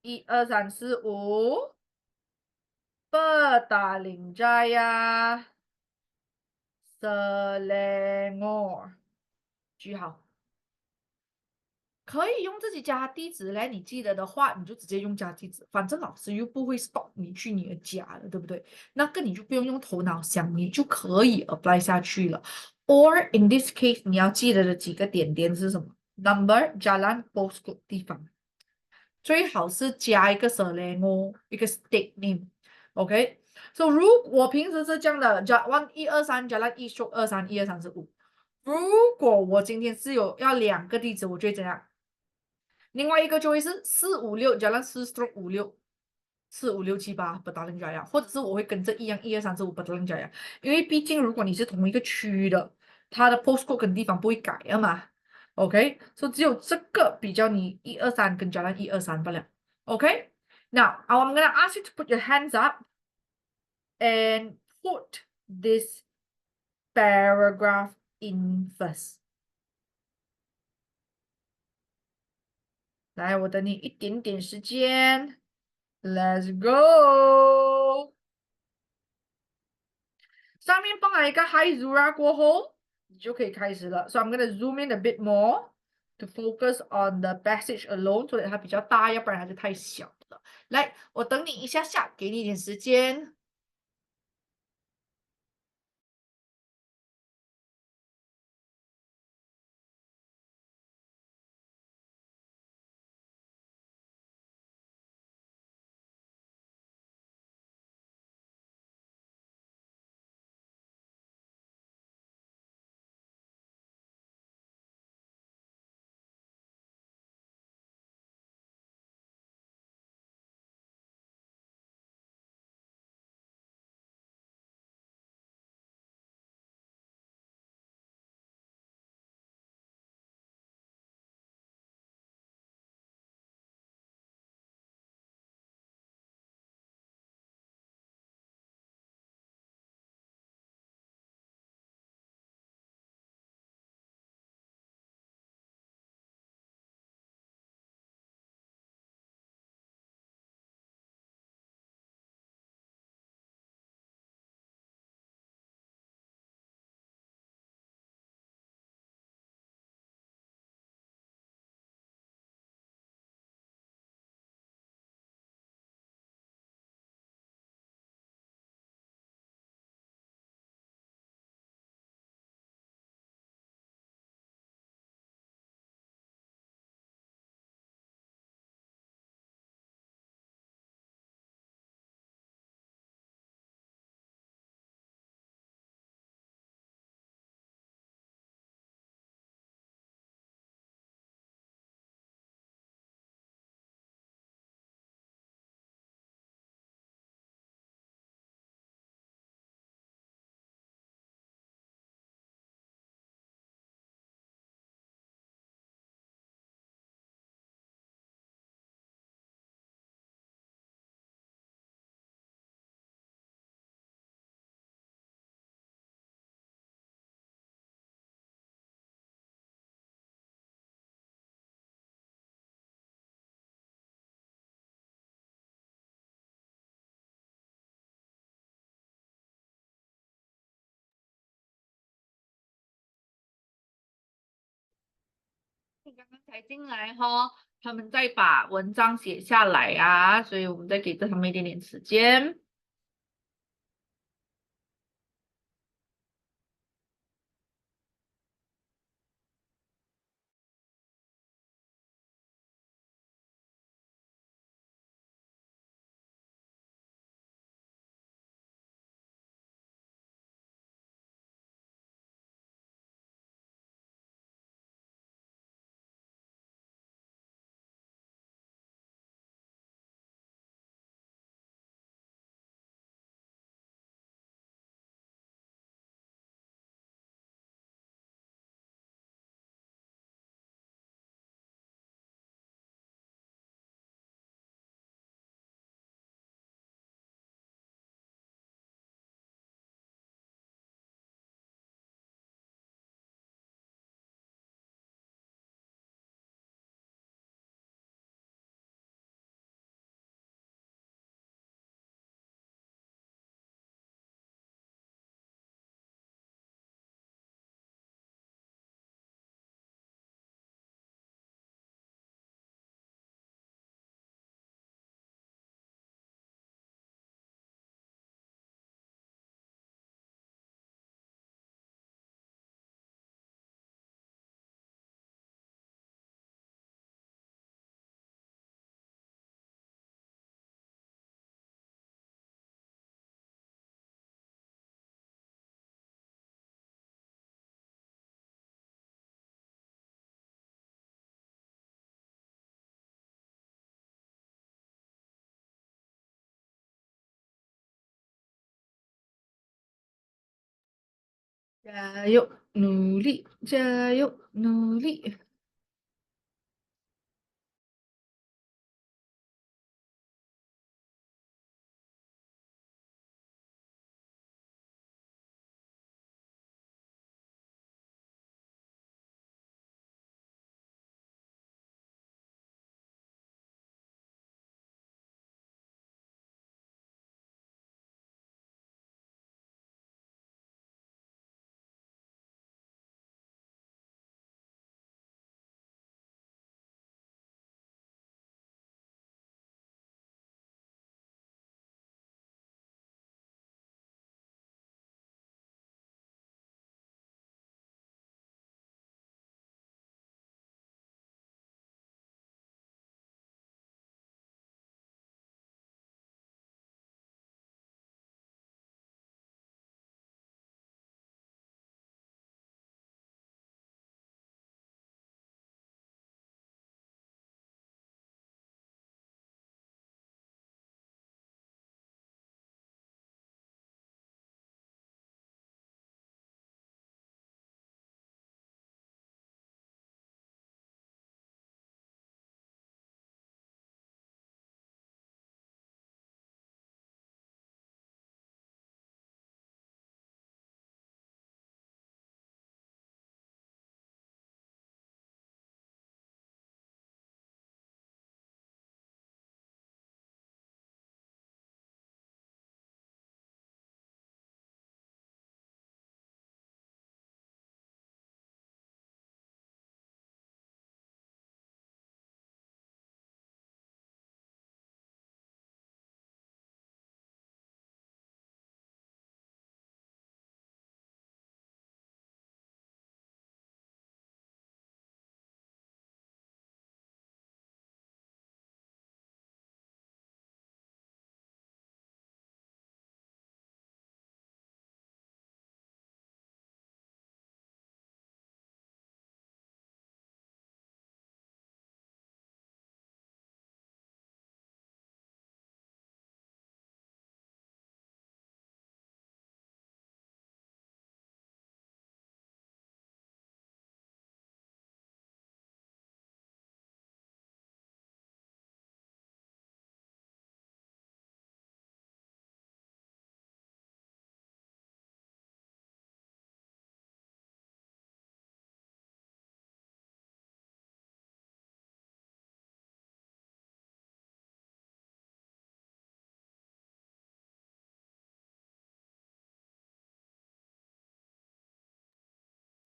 12345 Petaling Jaya Selangor，句号。可以用自己家地址嘞，你记得的话，你就直接用家地址，反正老师又不会 stop 你去你的家了，对不对？那个你就不用用头脑想，你就可以 apply 下去了。Or in this case，你要记得的几个点点是什么？Number、jalan、postcode 地方，最好是加一个 surname 哦，一个 state name。OK，so 如我平时是这样的，jalan 123 jalan 1-23 12345。如果我今天是有要2个地址，我就会怎样？另外一个就会是456 Jalan 4/56 45678 Petaling Jaya，或者是我会跟着一样12345 Petaling Jaya，因为毕竟如果你是同一个区的，它的 postcode 跟地方不会改的嘛。OK，所以只有这个比较你123跟 Jalan 123罢了。OK，now I'm gonna ask you to put your hands up and put this paragraph in first。来，我等你一点点时间。Let's go。上面放了一个 Hi Zura 过后，你就可以开始了。So I'm gonna zoom in a bit more to focus on the passage alone，所以它比较大，要不然它就太小了。来，我等你一下下，给你一点时间。刚刚才进来哈，他们再把文章写下来啊，所以我们再给他们一点点时间。加油，努力，加油，努力。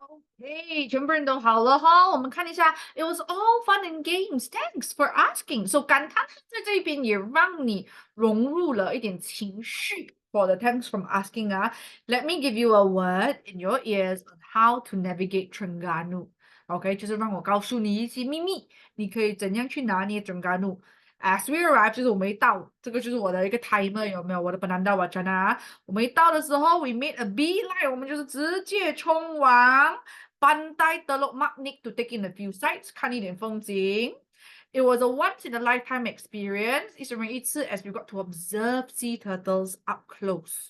OK，全部人都好了哈，我们看一下，It was all fun and games. Thanks for asking. So 感叹号在这边也让你融入了一点情绪。For the thanks from asking 啊，Let me give you a word in your ears on how to navigate Terengganu. OK，就是让我告诉你一些秘密，你可以怎样去拿捏 Terengganu。As we arrive，就是我们一到，这个就是我的一个 timer，有没有？我的 Penanda Wacana。我们一到的时候 we made a beeline，我们就是直接冲往Pantai Teluk Magnik to take in a few sights，看一点风景。It was a once in a lifetime experience. 一生人一次 as we got to observe sea turtles up close.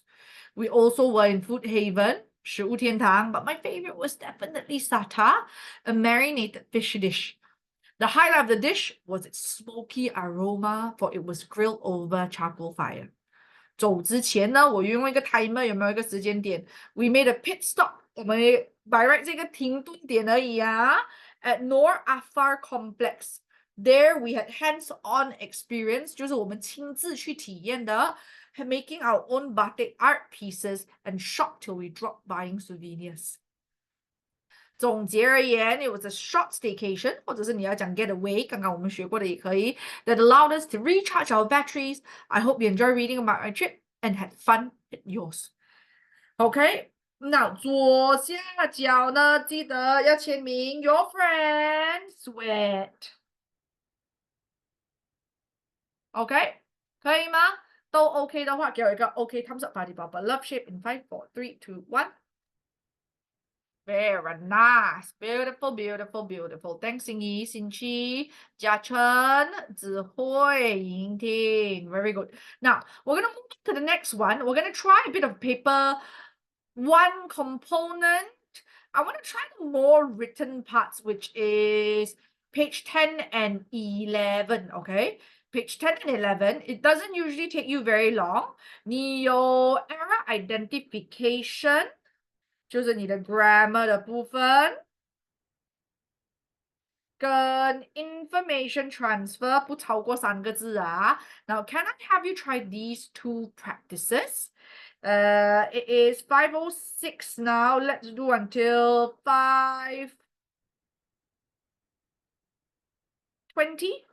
We also were in Food Haven, 食物天堂, but my favorite was definitely Sata, a marinated fish dish. The highlight of the dish was its smoky aroma, for it was grilled over charcoal fire. 走之前呢，我用一个 timer，有没有一个时间点 ？We made a pit stop，我们 by right 这个停顿点而已啊。At Nor Afar Complex, there we had hands-on experience，就是我们亲自去体验的 ，making our own batik art pieces and shop till we drop buying souvenirs。总结而言 ，it was a short staycation，或者是你要讲 getaway，刚刚我们学过的也可以。That allowed us to recharge our batteries. I hope you enjoy reading about my trip and had fun at yours. OK，那左下角呢，记得要签名 Your friend Sweat。OK，可以吗？都 OK 的话，给我一个 OK thumbs up party bubble love shape in 5, 4, 3, 2, 1。Very nice, beautiful, beautiful, beautiful. Thanks, 心怡、心七、嘉诚、子慧、莹婷. Very good. Now, we're going to move to the next one. We're going to try a bit of paper one component. I want to try the more written parts, which is page 10 and 11, okay? Page 10 and 11, it doesn't usually take you very long. 你有 error identification, 就是你的 grammar 的部分，跟 information transfer 不超过3个字啊。Now, can I have you try these 2 practices? It is 5:06 now. Let's do until 5:20.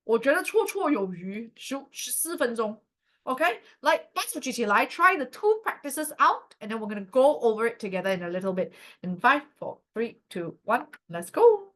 我觉得绰绰有余，14分钟。Okay, like let's try the 2 practices out, and then we're gonna go over it together in a little bit. In 5, 4, 3, 2, 1, let's go.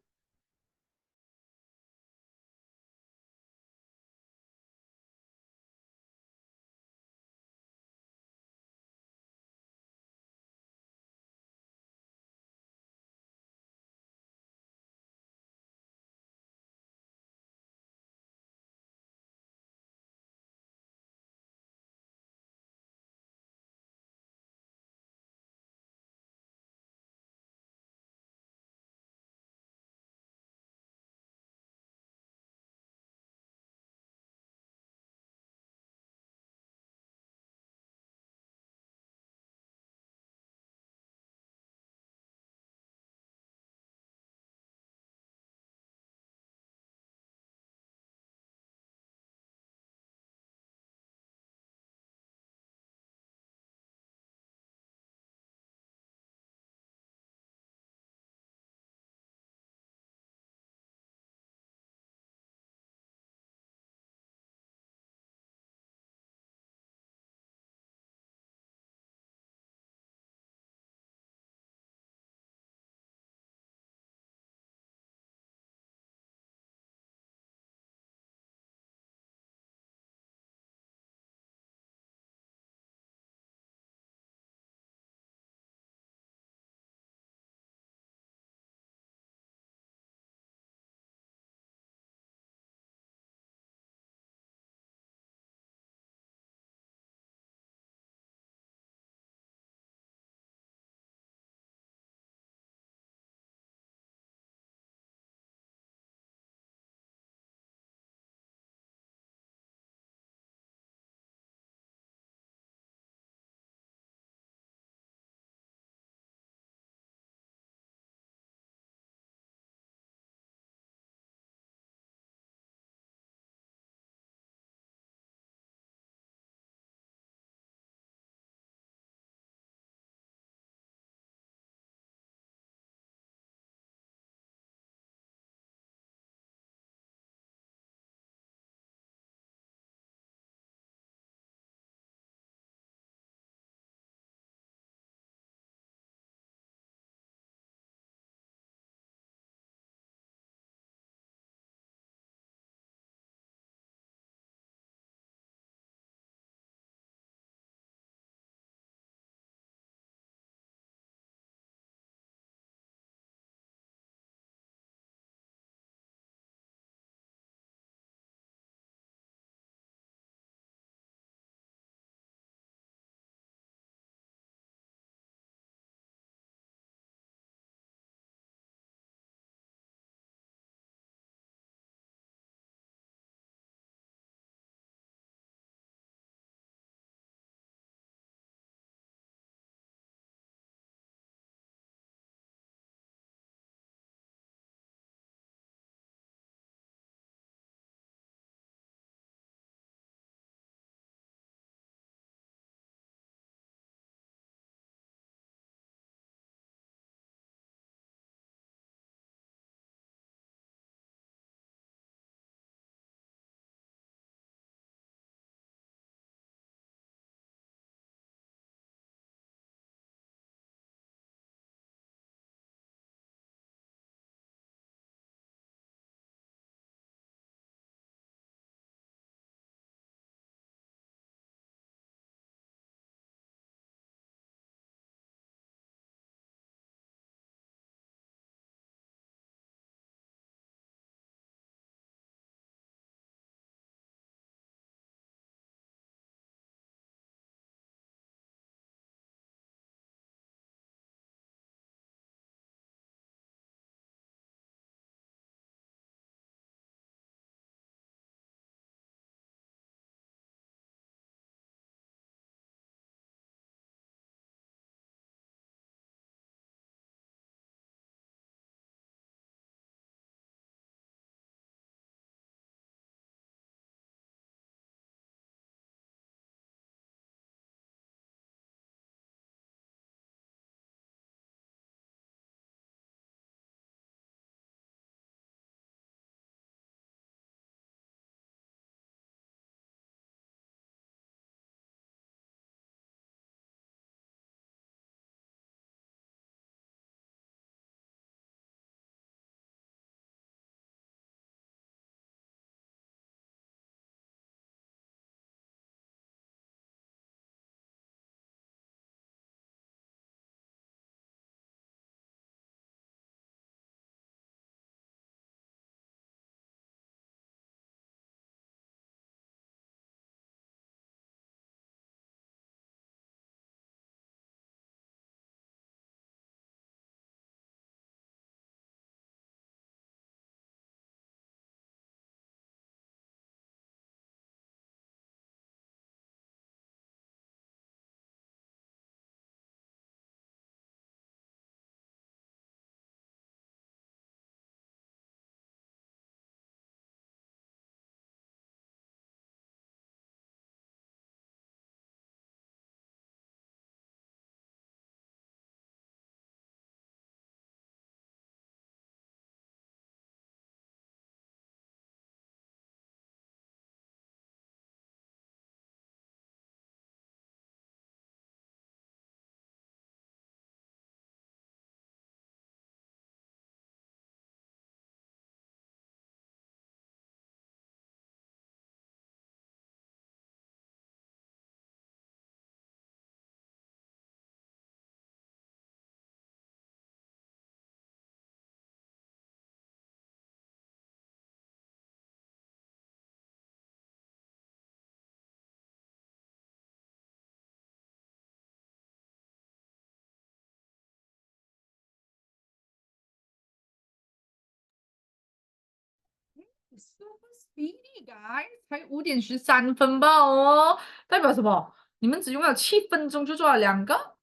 Super speedy, guys，才5:13吧哦，代表什么？你们只用了7分钟就做了2个。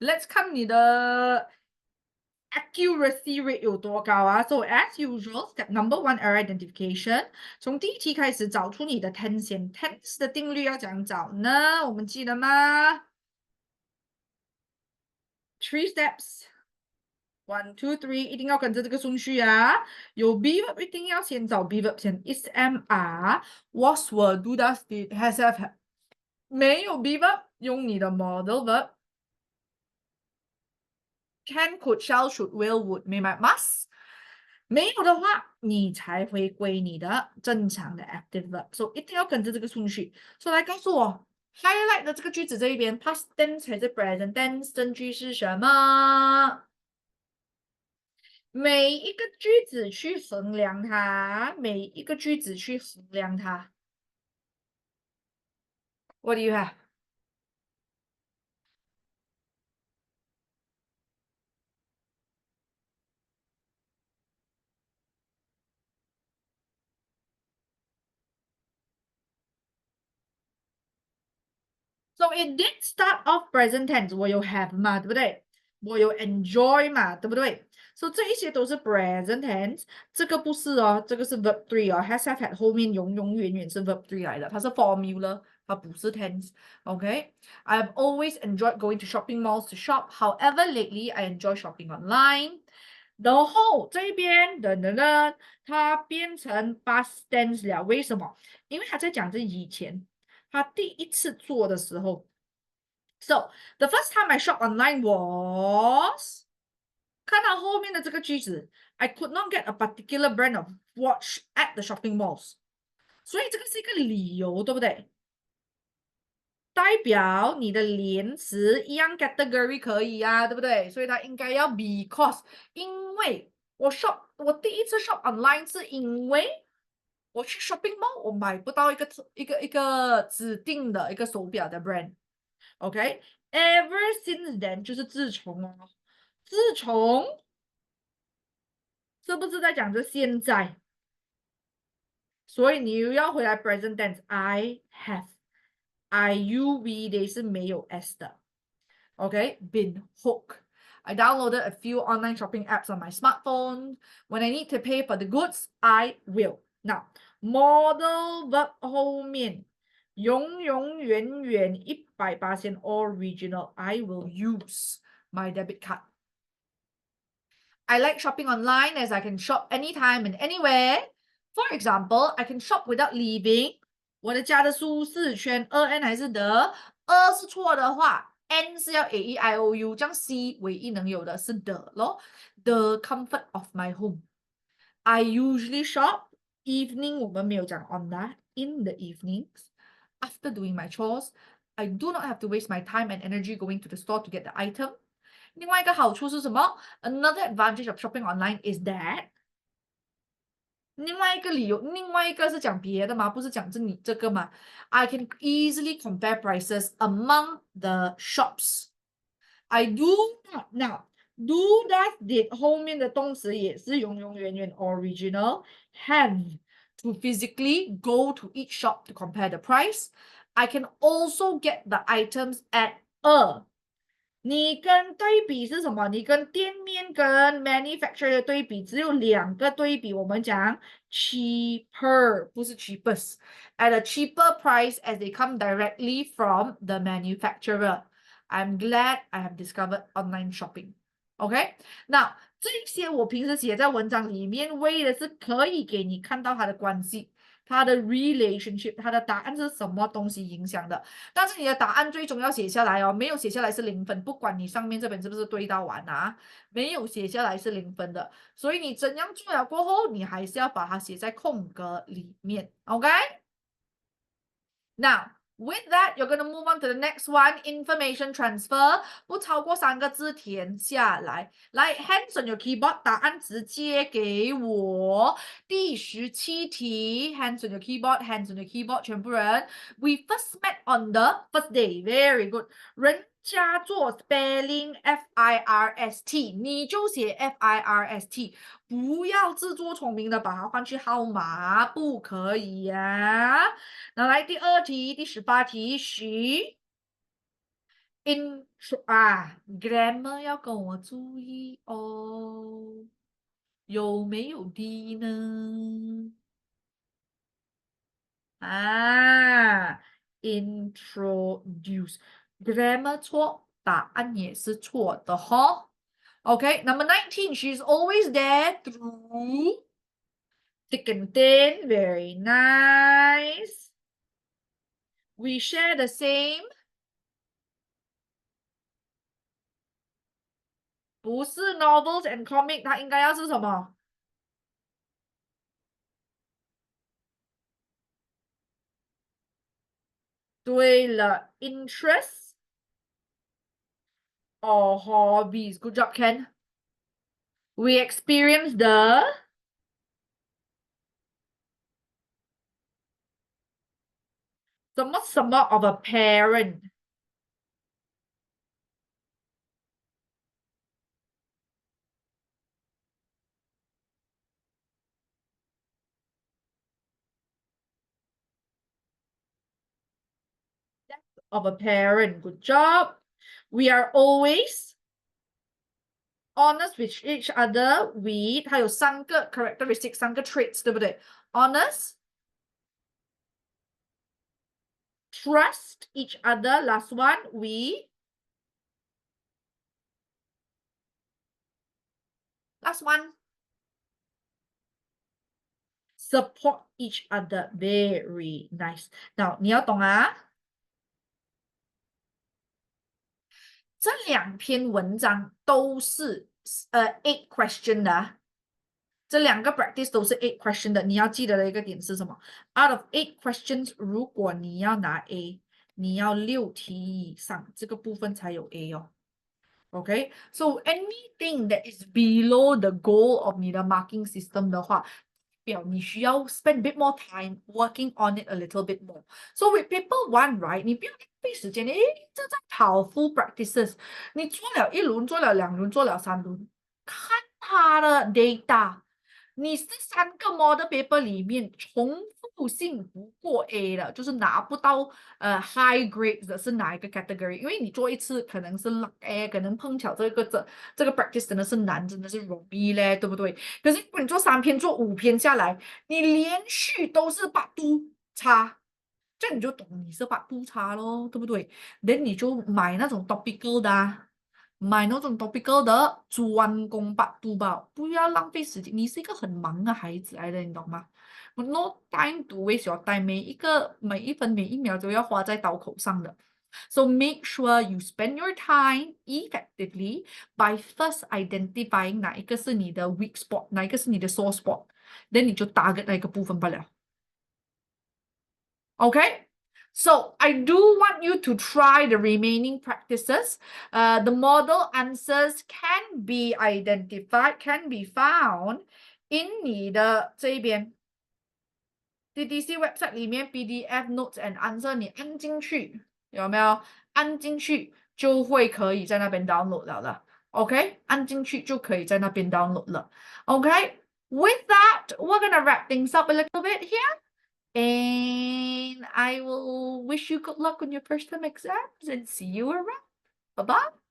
Let's 看你的 accuracy rate 有多高啊？So as usual, step number 1 error identification。从第一题开始找出你的 tense 先。tense 的定律要怎样找呢？我们记得吗？3 steps。1, 2, 3，一定要跟着这个顺序啊！有 be verb 一定要先找 be verb 先 ，is am are was were do does did has have had。没有 be verb 用你的 model verb can could shall should will would 明白 must。没有的话，你才回归你的正常的 active verb。So 一定要跟着这个顺序。所以来告诉我 highlight 的这个句子这一边 past tense 还是 present tense？证据是什么？每一个句子去衡量它，每一个句子去衡量它。What do you have? So it did start off present tense，我有 have 嘛，对不对？我有 enjoy 嘛，对不对？So 这一些都是 present tense，这个不是哦，这个是 verb 3哦，has have had 后面永永远远是 verb 3来的，它是 formula，它不是 tense。OK，I've always enjoyed going to shopping malls to shop. However, lately I enjoy shopping online. 然后这边它变成 past tense 了，为什么？因为它在讲这以前。他第一次做的时候，So the first time I shop online was 看到后面的这个句子 ，I could not get a particular brand of watch at the shopping malls，所以这个是一个理由，对不对？代表你的连词一样 category 可以啊，对不对？所以它应该要 because，因为我第一次 shop online 是因为我去 shopping mall，我买不到一个指定的一个手表的 brand。OK，ever since then 就是自从哦，自从是不是在讲着现在？所以你又要回来 present tense，I have，I you we they 是没有 s 的。OK，been hooked。I downloaded a few online shopping apps on my smartphone. When I need to pay for the goods, I will. Now, model verb 后面永永远远100% original. I will use my debit card. I like shopping online as I can shop anytime and anywhere. For example, I can shop without leaving. 我的家的舒适圈 ，n 还是的， 是错的话。N 是要 A-E-I-O-U， 这样 C 唯一能有的是的咯。The comfort of my home. I usually shop evening， 我们没有讲 on that in the evenings. After doing my chores, I do not have to waste my time and energy going to the store to get the item. 另外一个好处是什么 ？Another advantage of shopping online is that 另外一个理由，另外一个是讲别的嘛，不是讲这个嘛。I can easily compare prices among the shops. I do not now do that did 后面的动词也是永永远远 original have to physically go to each shop to compare the price. I can also get the items at a 你跟对比是什么？你跟店面跟 manufacturer 的对比，只有2个对比。我们讲 cheaper， 不是 cheapest， at a cheaper price as they come directly from the manufacturer. I'm glad I have discovered online shopping. OK， 那这些我平时写在文章里面，为的是可以给你看到它的关系。它的 relationship， 它的答案是什么东西影响的？但是你的答案最终要写下来哦，没有写下来是0分，不管你上面这边是不是对到完啊，没有写下来是0分的。所以你怎样做了过后，你还是要把它写在空格里面 ，OK？ Now, with that, you're going to move on to the next one, information transfer. 不超过3个字填下来。来 hands on your keyboard， 答案直接给我。第17题 hands on your keyboard, hands on your keyboard， 全部人。We first met on the first day. Very good. 人加做 spelling FIRST，你就写 FIRST，不要自作聪明的把它换去号码，不可以呀、那来第2题，第18题，许 grammar 要跟我注意哦，有没有 D 呢？introduce grammar 错，答案也是错的哈。Okay, number 19, she's always there through thick and thin, very nice. We share the same. 不是 novels and comic， 它应该要是什么？对了 interests or hobbies. Good job, Ken. We experience the什么 of a parent. Of a parent. Good job. We are always honest with each other. We 它有3个 characteristics， 3个 traits， 对不对 ？Honest, trust each other. Last one, we. Last one, support each other. Very nice. Now 你要懂啊。这2篇文章都是8 question 的啊，这2个 practice 都是8 question 的。你要记得的一个点是什么 ？Out of 8 questions， 如果你要拿 A， 你要6题以上，这个部分才有 A 哦。Okay, so anything that is below the goal of 你的 marking system 的话，表你需要 spend a bit more time working on it a little bit more. So with paper 1, right, 你不要浪费时间，这在跑 full practices， 你做了1轮，做了2轮，做了3轮，看它的 data， 你是3个 model paper 里面重复性不过 A 的，就是拿不到high grades 的是哪一个 category？ 因为你做1次可能是 luck 可能碰巧这个 practice 真的是难，真的是容易嘞，对不对？可是如果你做3篇，做5篇下来，你连续都是把都差，这样你就懂你是把都差咯，对不对？ then 你就买那种 topical 的啊，买那种 topical 的专攻把都吧，不要浪费时间。你是一个很忙的孩子来的，你懂吗？No time to waste your time， 每一分每一秒都要花在刀口上的。So make sure you spend your time effectively by first identifying 哪一个是你的 weak spot， 哪一个是你的 sore spot， then 你就 target 那个部分罢了。Okay? So I do want you to try the remaining practices. The model answers can be identified, can be found in 你的这一边。DDC website 里面 PDF notes and answer 你按进去，有没有？按进去就会可以在那边 download 了的。OK， 按进去就可以在那边 download 了。OK, with that, we're gonna wrap things up a little bit here. And I will wish you good luck on your first term exams and see you around. Bye-bye.